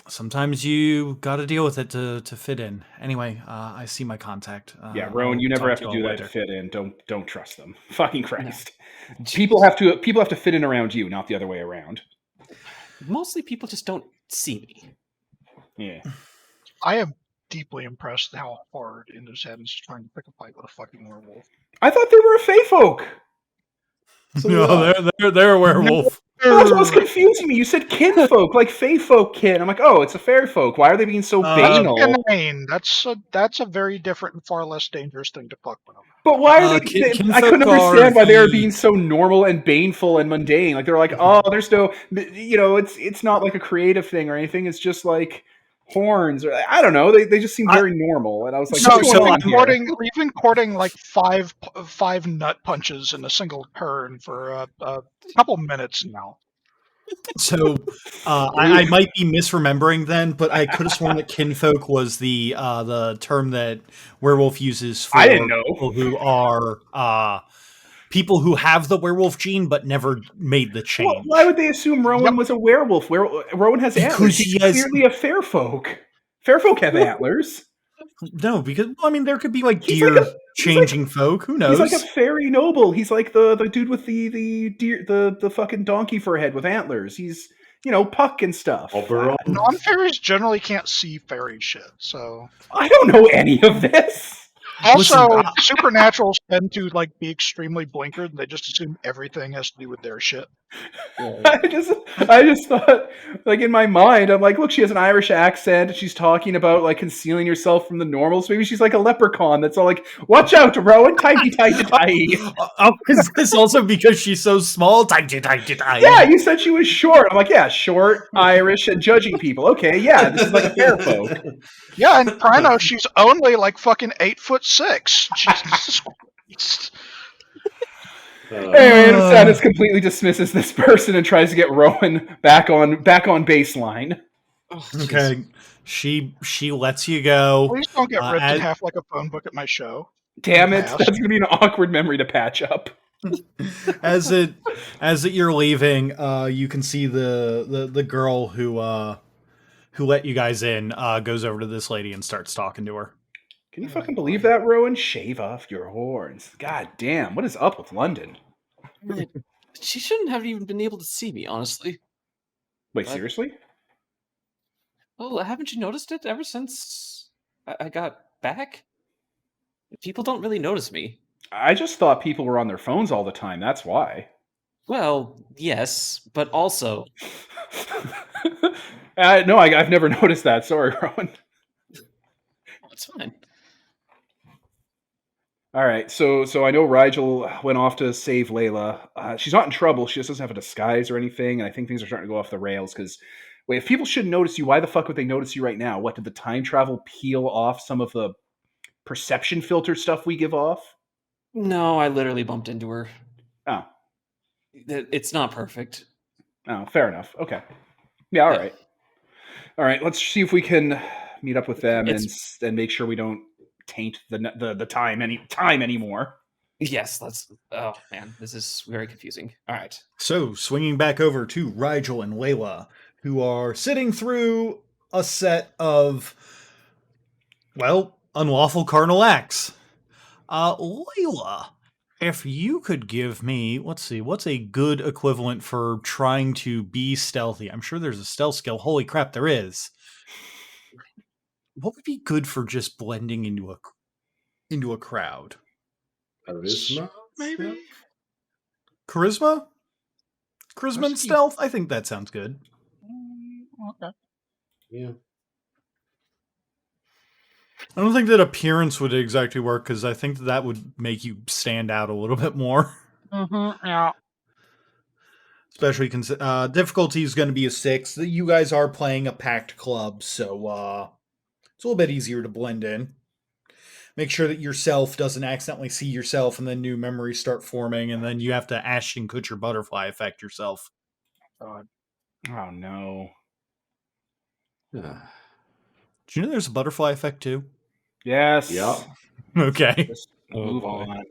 Sometimes you got to deal with it to fit in. Anyway, I see my contact. Yeah, Rowan, I'll you never talk have to to you do all that to later. fit in. Don't trust them. Fucking No. Christ. People have to fit in around you, not the other way around. Mostly people just don't see me. Yeah. I am deeply impressed how hard Indoshead is trying to pick a fight with a fucking werewolf. I thought they were a Fey folk. So No, they're a werewolf. Well, that's what's confusing me. You said kinfolk, like Fey folk kin. I'm like, oh, it's a fair folk. Why are they being so That's banal? inane. That's a very different and far less dangerous thing to fuck with. But why are they? I couldn't Kinfolk understand are why they were the- being so normal and baneful and mundane. Like they're like, oh, there's no, it's not like a creative thing or anything. It's just like horns or I don't know. They just seem very normal, and I was like, So- what's going on here? Even courting like five nut punches in a single turn for a couple minutes now. So I might be misremembering then, but I could have sworn that kinfolk was the term that werewolf uses for I didn't know. people who have the werewolf gene but never made the change. Well, why would they assume Rowan was a werewolf? Rowan has Because antlers. he He's has- clearly a fair folk. Fair folk have antlers. No, because I mean there could be like He's deer like changing folk. Who knows? He's like a fairy noble. He's like the dude with the deer, the fucking donkey for a head with antlers. He's Puck and stuff. Oberon. Non-fairies generally can't see fairy shit, so. I don't know any of this. Also, Listen, supernaturals tend to like be extremely blinkered, and they just assume everything has to do with their shit. I just thought, like in my mind, I'm like, look, she has an Irish accent. She's talking about like concealing yourself from the normals. Maybe she's like a leprechaun that's all like, watch out, Rowan, tighty. is this also because she's so small? Tiny. Yeah, you said she was short. I'm like, yeah, short, Irish, and judging people. Okay, yeah, this is like a fair folk. Yeah, and Prino, she's only like fucking 8'6". Jesus Christ. Anyway, Sadness completely dismisses this person and tries to get Rowan back on baseline. Oh, Okay, she lets you go. Please don't get ripped in as- half like a phone book at my show. Damn it, Pass. that's gonna be an awkward memory to patch up. As you're leaving, you can see the girl who let you guys in goes over to this lady and starts talking to her. Can you fucking believe that, Rowan? Shave off your horns. God damn, what is up with London? She shouldn't have even been able to see me, honestly. Wait, What? seriously? Well, haven't you noticed it ever since I got back? People don't really notice me. I just thought people were on their phones all the time. That's why. Well, yes, but also, No, I've never noticed that. Sorry, Rowan. it's fine. All right, so I know Rigel went off to save Layla. She's not in trouble. She just doesn't have a disguise or anything, and I think things are starting to go off the rails. Because wait, if people shouldn't notice you, why the fuck would they notice you right now? What, did the time travel peel off some of the perception filter stuff we give off? No, I literally bumped into her. Oh, It's not perfect. oh, fair enough. Okay, yeah, all Yeah. right, all right. Let's see if we can meet up with them It's- and make sure we don't taint the time anymore. Yes, that's. Oh man, this is very confusing. All right. So, swinging back over to Rigel and Layla, who are sitting through a set of, well, unlawful carnal acts. Layla, if you could give me, let's see, what's a good equivalent for trying to be stealthy? I'm sure there's a stealth skill. Holy crap, there is. What would be good for just blending into a crowd? Charisma, Maybe. Charisma? Charisma and Let's see. stealth? I think that sounds good. Okay. Yeah. I don't think that appearance would exactly work because I think that would make you stand out a little bit more. Yeah. Especially difficulty is going to be a 6. You guys are playing a packed club, so it's a little bit easier to blend in. Make sure that yourself doesn't accidentally see yourself and then new memories start forming, and then you have to Ashton Kutcher butterfly effect yourself. Oh no. Ah. Do you know there's a butterfly effect too? Yes. Yeah. Okay. Just Oh, move boy. on.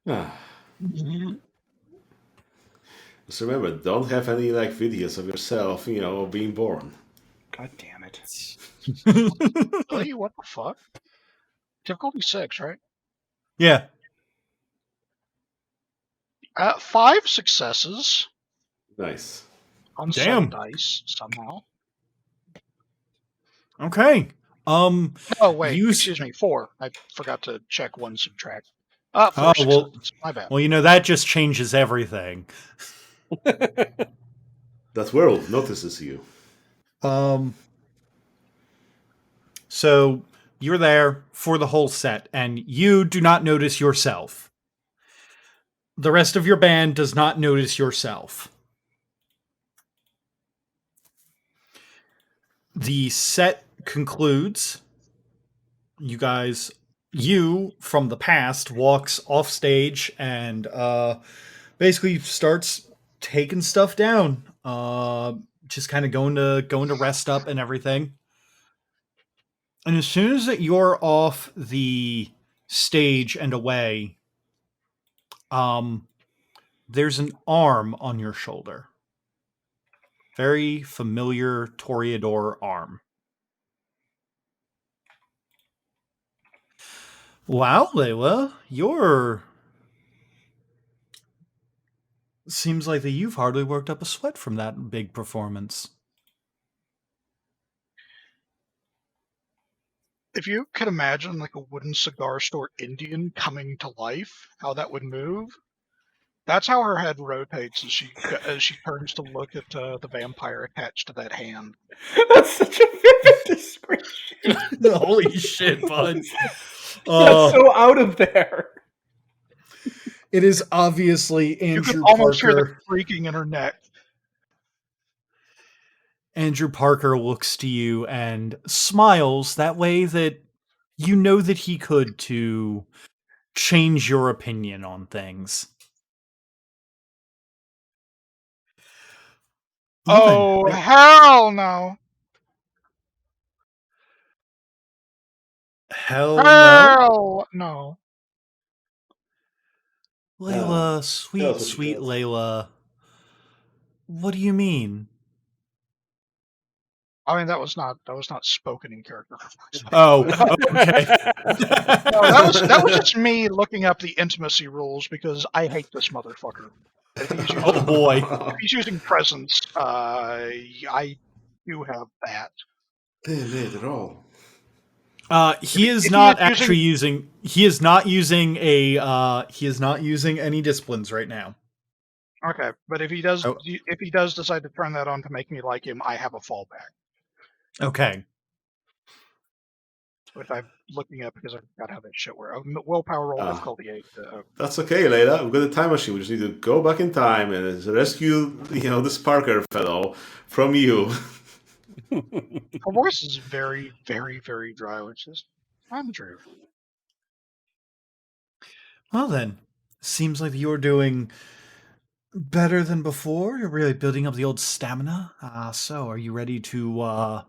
Ah. Just remember, don't have any videos of yourself, being born. God damn it. Really? What the fuck? Difficulty 6, right? Yeah. 5 successes Nice. on Damn. 7 dice somehow. Okay. Oh wait, You excuse me, 4. I forgot to check 1 subtract. 4 well, successes. My bad. well, that just changes everything. That world notices you. So you're there for the whole set, and you do not notice yourself. The rest of your band does not notice yourself. The set concludes. You from the past walks off stage and basically starts taking stuff down. Just kind of going to rest up and everything. And as soon as you're off the stage and away, there's an arm on your shoulder. Very familiar Toreador arm. Wow, Layla, seems like that you've hardly worked up a sweat from that big performance. If you could imagine a wooden cigar store Indian coming to life, how that would move, that's how her head rotates as she turns to look at the vampire attached to that hand. That's such a vivid description. Holy shit, bud. That's so out of there. It is obviously Andrew You can almost Parker. hear the creaking in her neck. Andrew Parker looks to you and smiles that way that you know that he could to change your opinion on things. Oh, hell no. Hell no. Hell no. Layla, what sweet you got. Layla. What do you mean? I mean, that was not spoken in character. Oh, okay. No, that was just me looking up the intimacy rules because I hate this motherfucker. If he's using, Oh boy. if he's using presence, I do have that. Later on. He is if not he is actually using. He is not using a. He is not using any disciplines right now. Okay, but if he does, Oh. if he does decide to turn that on to make me like him, I have a fallback. Okay. Which I'm looking up because I forgot how that shit works. Willpower roll difficulty 8. That's okay, Layla. We've got a time machine. We just need to go back in time and rescue, this Parker fellow from you. Her voice is very, very, very dry, which is Andrew. Well then, seems like you're doing better than before. You're really building up the old stamina. So are you ready to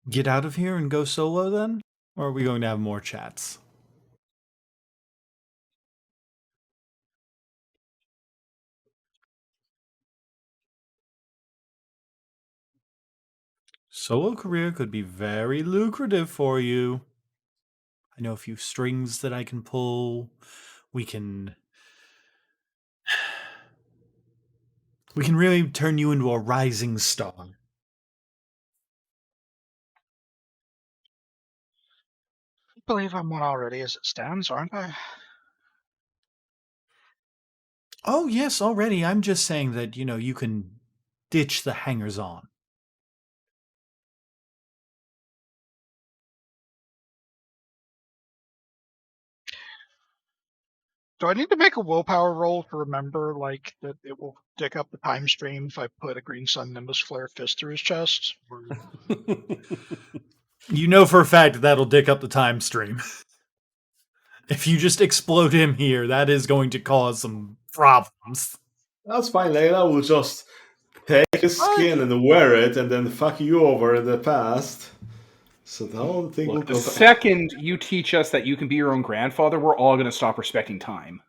get out of here and go solo then? Or are we going to have more chats? Solo career could be very lucrative for you. I know a few strings that I can pull. We can really turn you into a rising star. I believe I'm one already as it stands, aren't I? Oh, yes, already. I'm just saying that, you can ditch the hangers-on. Do I need to make a willpower roll to remember, that it will dick up the time stream if I put a Green Sun Nimbus Flare fist through his chest? You know for a fact that'll dick up the time stream. If you just explode him here, that is going to cause some problems. That's fine, Layla. We'll just take his skin and wear it and then fuck you over in the past. So the whole thing will Look, the go second you teach us that you can be your own grandfather, we're all going to stop respecting time.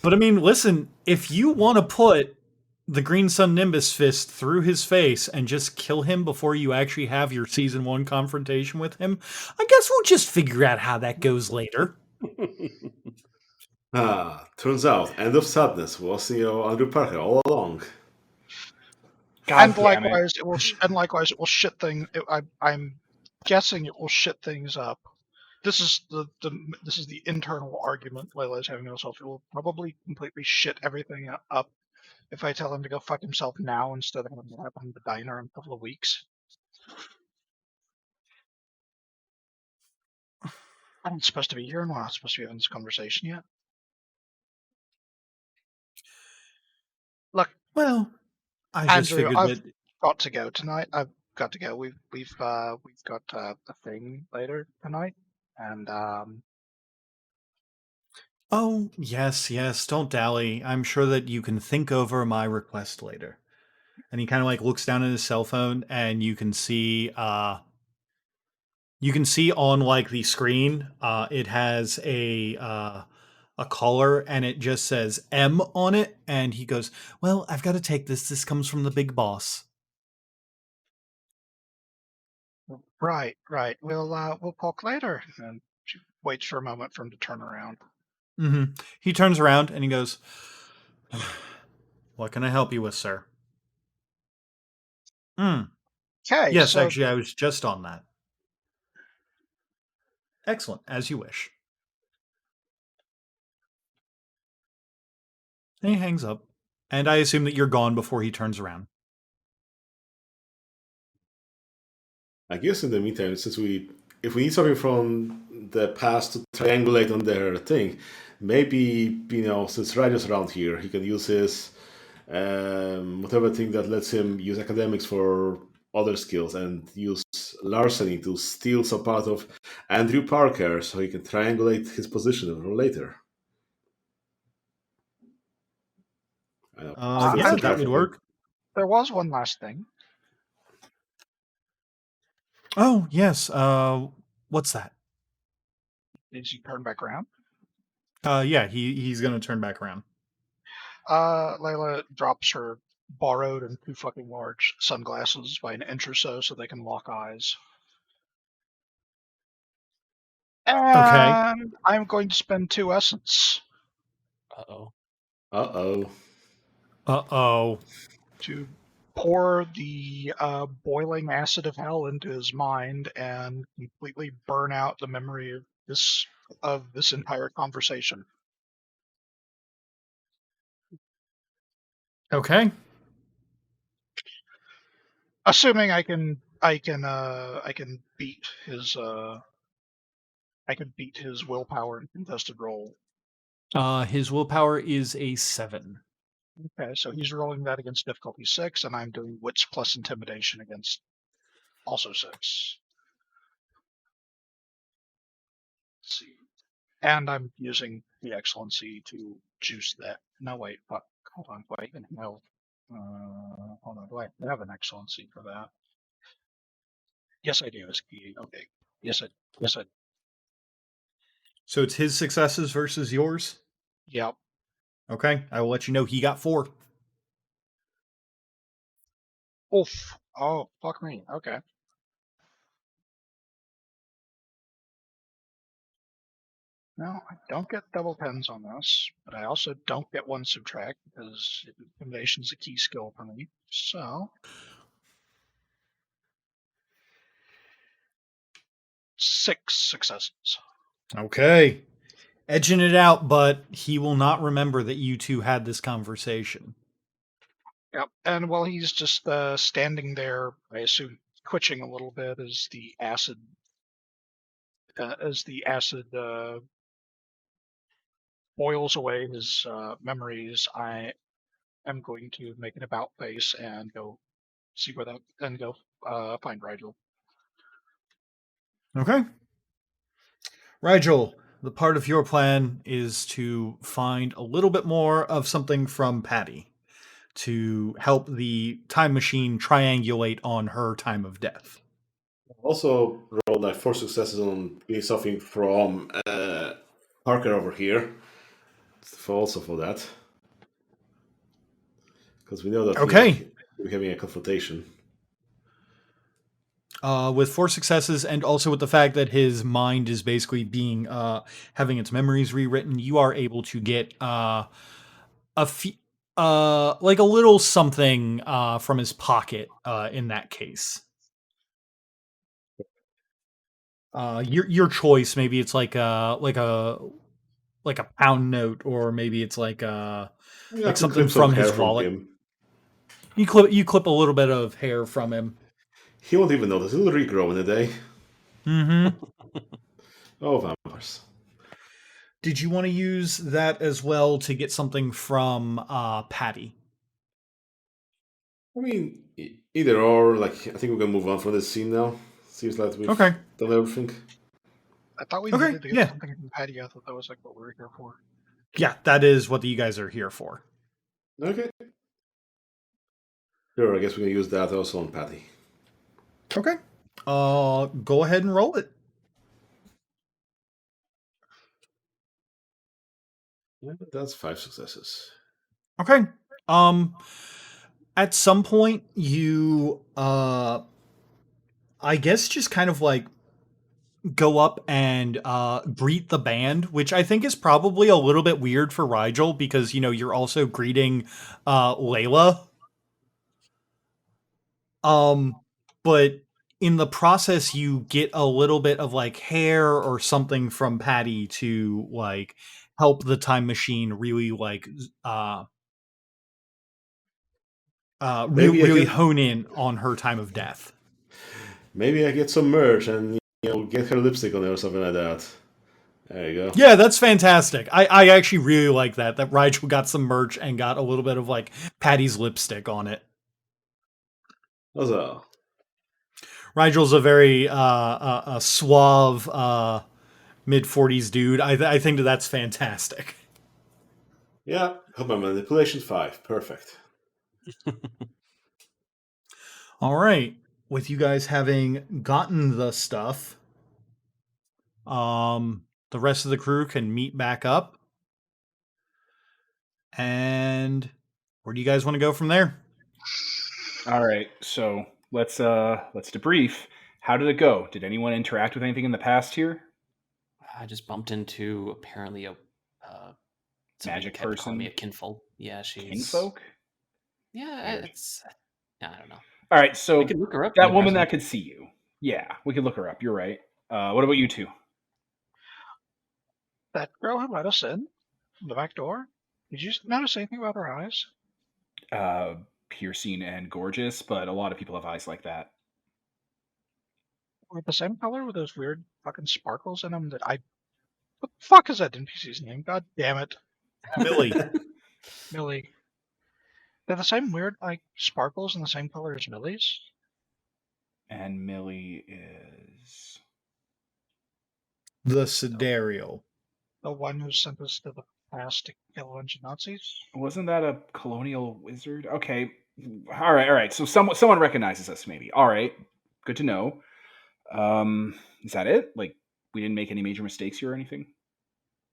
But I mean, listen, if you want to put the Green Sun Nimbus fist through his face and just kill him before you actually have your season 1 confrontation with him, I guess we'll just figure out how that goes later. Turns out, End of Sadness was Andrew Parker all along. God And damn it. likewise, it will shit thing. I'm guessing it will shit things up. This is the internal argument Layla is having with herself. It will probably completely shit everything up if I tell him to go fuck himself now instead of having it happen in the diner in a couple of weeks. I'm not supposed to be here, and we're not supposed to be having this conversation yet. Look, Well, I just Andrew, figured I've that. got to go tonight. I've got to go. We've got a thing later tonight, and Oh, yes, don't dally. I'm sure that you can think over my request later. And he kind of like looks down at his cell phone, and you can see on like the screen, it has a collar, and it just says M on it, and he goes, "Well, I've got to take this. This comes from the big boss." right. We'll talk later. And she waits for a moment for him to turn around. He turns around and he goes, "What can I help you with, sir?" Okay, Yes, so actually, I was just on that. Excellent, as you wish. And he hangs up, and I assume that you're gone before he turns around. I guess in the meantime, if we need something from the past to triangulate on their thing, maybe since Rajo's around here, he can use his whatever thing that lets him use academics for other skills and use larceny to steal some part of Andrew Parker so he can triangulate his position for later. Yeah, that would work. there was one last thing. Oh, yes. What's that? Did he turn back around? Yeah, he's gonna turn back around. Layla drops her borrowed and too fucking large sunglasses by an inch or so they can lock eyes. Okay. And I'm going to spend 2 essence. Uh-oh. To pour the boiling acid of hell into his mind and completely burn out the memory of this entire conversation. Okay. Assuming I can beat his willpower in contested roll. His willpower is a 7. Okay, so he's rolling that against difficulty 6, and I'm doing wits plus intimidation against also 6. Let's see. And I'm using the excellency to juice that. No, wait, fuck. Hold on, do I even have? Hold on, do I have an excellency for that? Yes, I do. It's key. Okay. Yes, I. So it's his successes versus yours? Yep. Okay, I will let you know he got 4. Oof. Oh, fuck me. Okay. No, I don't get double tens on this, but I also don't get 1 subtract because intimidation is a key skill for me. So 6 successes. Okay. Edging it out, but he will not remember that you two had this conversation. Yep. And while he's just standing there, I assume twitching a little bit as the acid boils away his memories, I am going to make an about face and go see where that and go find Rigel. Okay. Rigel, the part of your plan is to find a little bit more of something from Patty to help the time machine triangulate on her time of death. Also rolled like 4 successes on getting something from Parker over here. also for that. Because we know that Okay. we're having a confrontation. With 4 successes, and also with the fact that his mind is basically being having its memories rewritten, you are able to get like a little something from his pocket in that case. Your choice. Maybe it's like a pound note, or maybe it's like something Clip some from hair his from wallet. him. You clip a little bit of hair from him. He won't even notice. It'll regrow in a day. Mm-hmm. Oh, vampires. Did you want to use that as well to get something from Patty? I mean, either or. Like, I think we're gonna move on from this scene now. Seems like we've Okay. done everything. I thought we Okay, needed to get yeah. something from Patty. I thought that was like what we were here for. Yeah, that is what you guys are here for. Okay. Sure, I guess we're gonna use that also on Patty. Okay. Go ahead and roll it. Yeah, that's 5 successes. Okay. At some point you I guess just kind of like go up and greet the band, which I think is probably a little bit weird for Rigel because you're also greeting Layla. But in the process you get a little bit of like hair or something from Patty to like help the time machine really like Maybe I really get hone in on her time of death. maybe I get some merch and get her lipstick on it or something like that. There you go. Yeah, that's fantastic. I actually really like that Rigel got some merch and got a little bit of like Patty's lipstick on it. Also, Rigel's a very suave mid-40s dude. I think that's fantastic. yeah, got my manipulation 5. Perfect. All right, with you guys having gotten the stuff, the rest of the crew can meet back up. And where do you guys want to go from there? All right, so let's debrief. How did it go? Did anyone interact with anything in the past here? I just bumped into apparently a somebody Magic kept calling me a person? kinfolk. Yeah, she's Kinfolk? Yeah, Weird. it's I don't know. All right, I so could look her up. that woman that could see you. Yeah, we could look her up. You're right. What about you two? That girl who let us in from the back door. Did you notice anything about her eyes? Piercing and gorgeous, but a lot of people have eyes like that. Were the same color with those weird fucking sparkles in them that I. What the fuck is that NPC's name? God damn it. Millie. Millie. They're the same weird, like, sparkles in the same color as Millie's? And Millie is The Sidereal. The one who sent us to the past to kill a bunch of Nazis? wasn't that a colonial wizard? Okay, all right. So someone recognizes us, maybe. All right, good to know. Is that it? Like, we didn't make any major mistakes here or anything?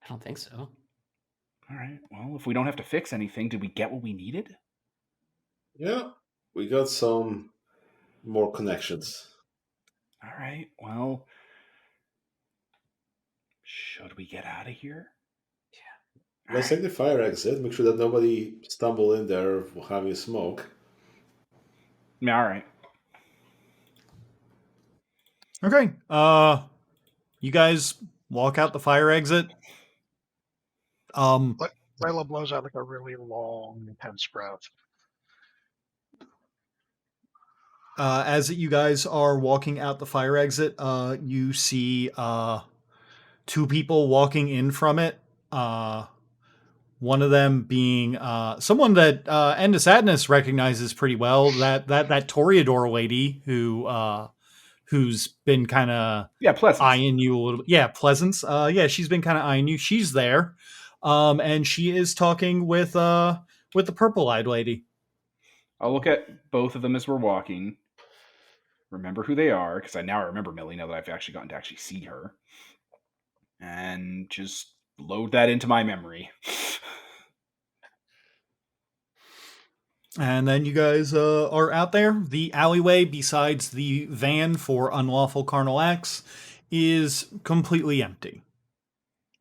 I don't think so. All right. Well, if we don't have to fix anything, did we get what we needed? Yeah, we got some more connections. All right. Well, should we get out of here? Yeah. Let's take the fire exit. Make sure that nobody stumble in there having a smoke. Yeah, all right. Okay. You guys walk out the fire exit. Layla blows out like a really long, intense breath. As you guys are walking out the fire exit, you see 2 people walking in from it. One of them being someone that End of Sadness recognizes pretty well. That Toreador lady who's been kind of Pleasance. eyeing you a little bit. Yeah, Pleasance. She's been kind of eyeing you. She's there, and she is talking with the purple-eyed lady. I'll look at both of them as we're walking. Remember who they are, because I now remember Millie now that I've actually gotten to see her. And just load that into my memory. And then you guys are out there. The alleyway, besides the van for unlawful carnal acts, is completely empty.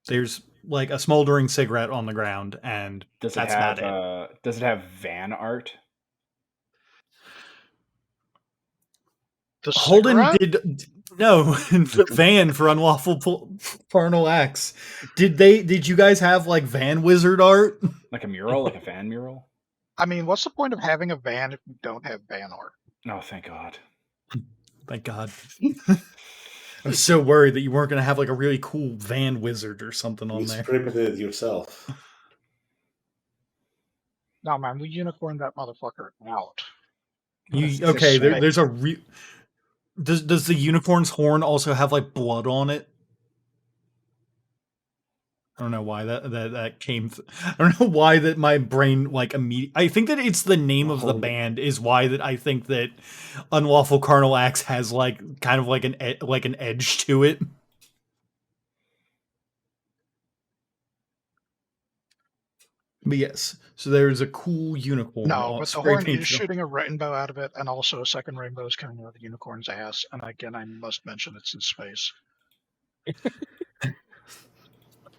There's like a smoldering cigarette on the ground, and Does it that's have about it. does it have van art? The Holden cigarette? did no the van for unlawful carnal acts. Did you guys have like van wizard art? Like a mural, like a van mural? I mean, what's the point of having a van if you don't have van art? Oh, thank God. Thank God. I was so worried that you weren't going to have like a really cool van wizard or something on You there. scripted it yourself. No, man, we unicorned that motherfucker out. Okay, there's a does the unicorn's horn also have like blood on it? I don't know why that came. I don't know why that my brain like immediately. I think that it's the name of the band is why that I think that Unlawful Carnal Acts has like kind of like an edge to it. But yes, so there's a cool unicorn. No, but the spray horn is painted on- shooting a rainbow out of it, and also a second rainbow is coming out of the unicorn's ass. And again, I must mention it's in space.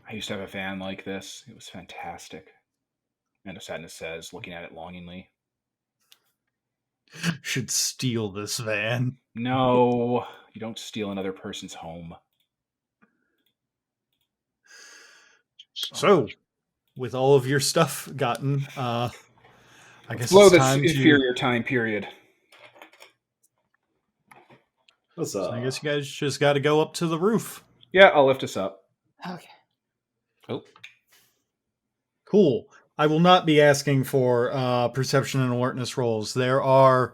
I used to have a van like this. It was fantastic. And Sadness says, looking at it longingly. Should steal this van. No, you don't steal another person's home. So, with all of your stuff gotten, I guess Blow it's this time inferior time period. What's So I guess you guys just got to go up to the roof. Yeah, I'll lift us up. Okay. Oh, Cool. I will not be asking for perception and alertness rolls. There are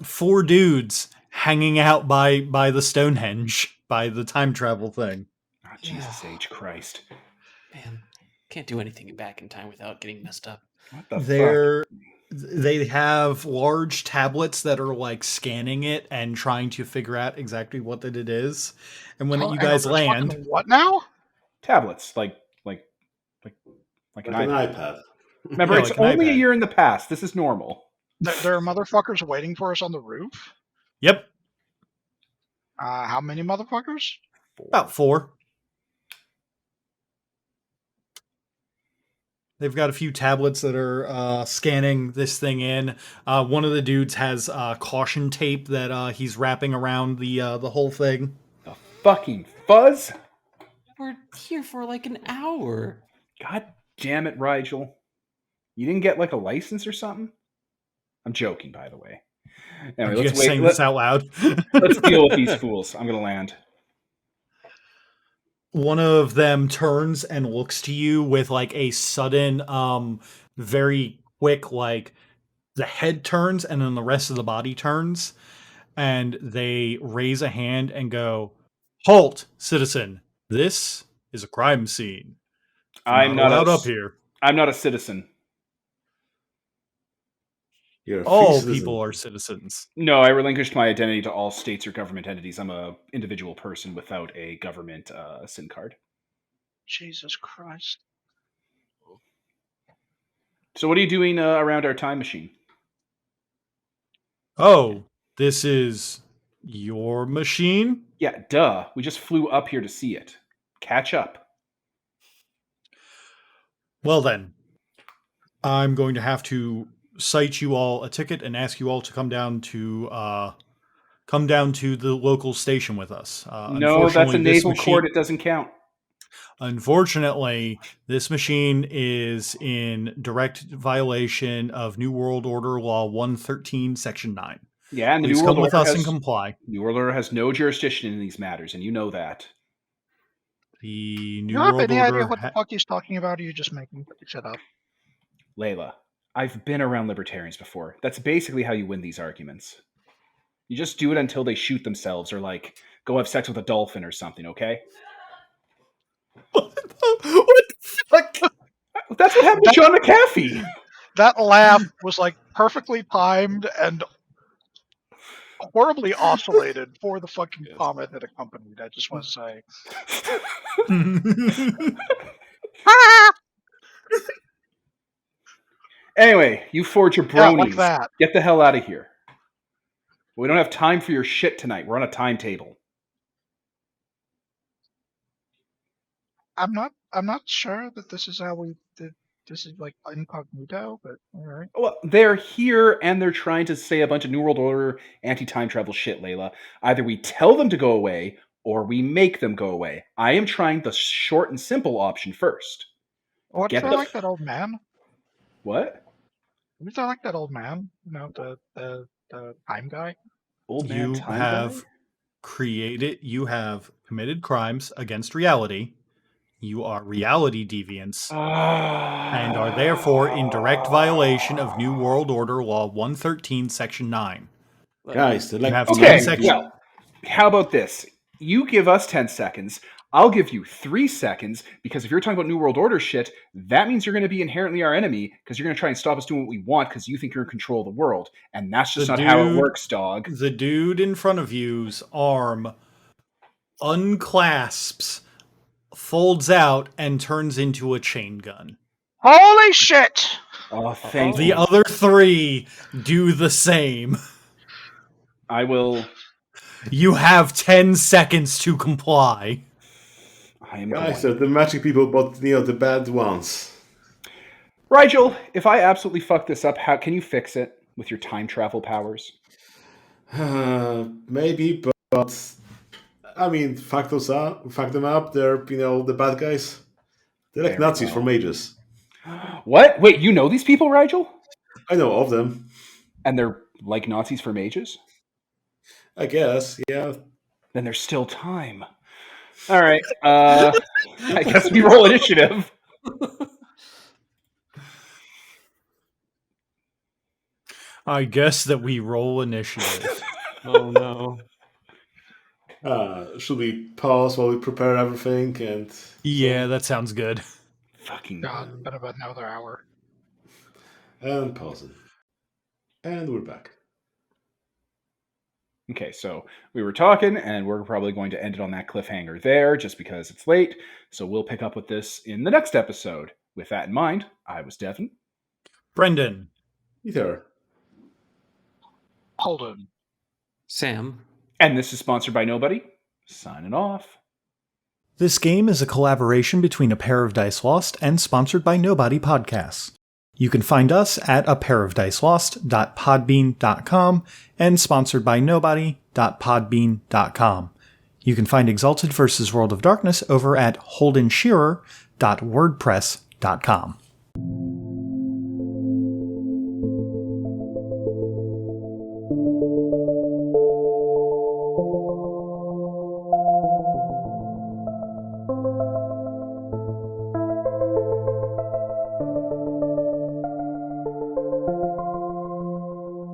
4 dudes hanging out by the Stonehenge, by the time travel thing. Oh, Jesus H. Christ. man. Can't do anything back in time without getting messed up. What the fuck? They have large tablets that are like scanning it and trying to figure out exactly what that it is. And when you guys land, what now? Tablets, like an an iPad. iPad. Remember, Yeah, it's like an only a iPad. year in the past. This is normal. There are motherfuckers waiting for us on the roof. yep, How many motherfuckers? about 4. They've got a few tablets that are scanning this thing in. One of the dudes has caution tape that he's wrapping around the whole thing. The fucking fuzz. We're here for like an hour. God damn it, Rigel. You didn't get like a license or something? I'm joking, by the way. Anyway, Are you let's guys wait. saying this out loud? Let's deal with these fools. I'm gonna land. One of them turns and looks to you with like a sudden, very quick, like the head turns and then the rest of the body turns, and they raise a hand and go, "Halt, citizen! This is a crime scene. I'm not allowed up here. I'm not a citizen. You're a free All citizen. people are citizens." No, I relinquished my identity to all states or government entities. I'm a individual person without a government SIM card. Jesus Christ. So what are you doing around our time machine? Oh, this is your machine? Yeah, duh. We just flew up here to see it. Catch up. Well then, I'm going to have to cite you all a ticket and ask you all to come down to the local station with us. No, that's a unfortunately, this naval machine- court. It doesn't count. Unfortunately, this machine is in direct violation of New World Order Law 113, Section 9. Yeah, and the Please New World come with Order us has, and comply. New World Order has no jurisdiction in these matters, and you know that. The New You have World any Order... idea what the fuck he's talking about, or are you just making shit up? Layla, I've been around libertarians before. That's basically how you win these arguments. You just do it until they shoot themselves or, like, go have sex with a dolphin or something, okay? What the fuck? That's what happened to John McAfee. That laugh was like perfectly timed and horribly oscillated for the fucking comment that accompanied. I just want to say. Anyway, you forge your Yeah, bronies. like that. Get the hell out of here. We don't have time for your shit tonight. We're on a timetable. I'm not sure that this is how we did. This is like incognito, but all right. Well, they're here and they're trying to say a bunch of New World Order anti-time travel shit, Layla. Either we tell them to go away or we make them go away. I am trying the short and simple option first. What if Get they're the like that old man? What? What if they're like that old man? You know, the time guy. Old man You time have guy? you have committed crimes against reality. You are reality deviants and are therefore in direct violation of New World Order Law 113, Section 9. Guys, they're You like have the 10 Okay, seconds. well, how about this? You give us 10 seconds. I'll give you 3 seconds because if you're talking about New World Order shit, that means you're going to be inherently our enemy because you're going to try and stop us doing what we want because you think you're in control of the world. And that's just not how it works, dog. The dude in front of you's arm unclasps, folds out, and turns into a chain gun. Holy shit! Oh, thank The you. other 3 do the same. I will. You have 10 seconds to comply. I am guys, going. they're the magic people, but the bad ones. Rigel, if I absolutely fuck this up, how can you fix it with your time travel powers? Maybe, but I mean, fuck them up. They're the bad guys. They're like Very Nazis well. for mages. What? Wait, you know these people, Rigel? I know of them. And they're like Nazis for mages? I guess, yeah. Then there's still time. All right. I guess we roll initiative. I guess that we roll initiative. Oh no. Should we pause while we prepare everything and Yeah, that sounds good. Fucking God, been about another hour. and pausing. And we're back. Okay, so we were talking, and we're probably going to end it on that cliffhanger there, just because it's late. So we'll pick up with this in the next episode. With that in mind, I was Devin. Brendan. Either. Holden. Sam. And this is sponsored by Nobody. Signing off. This game is a collaboration between A Pair of Dice Lost and Sponsored by Nobody podcasts. You can find us at apairofdicelost.podbean.com and sponsoredbynobody.podbean.com. You can find Exalted vs. World of Darkness over at holdenshearer.wordpress.com.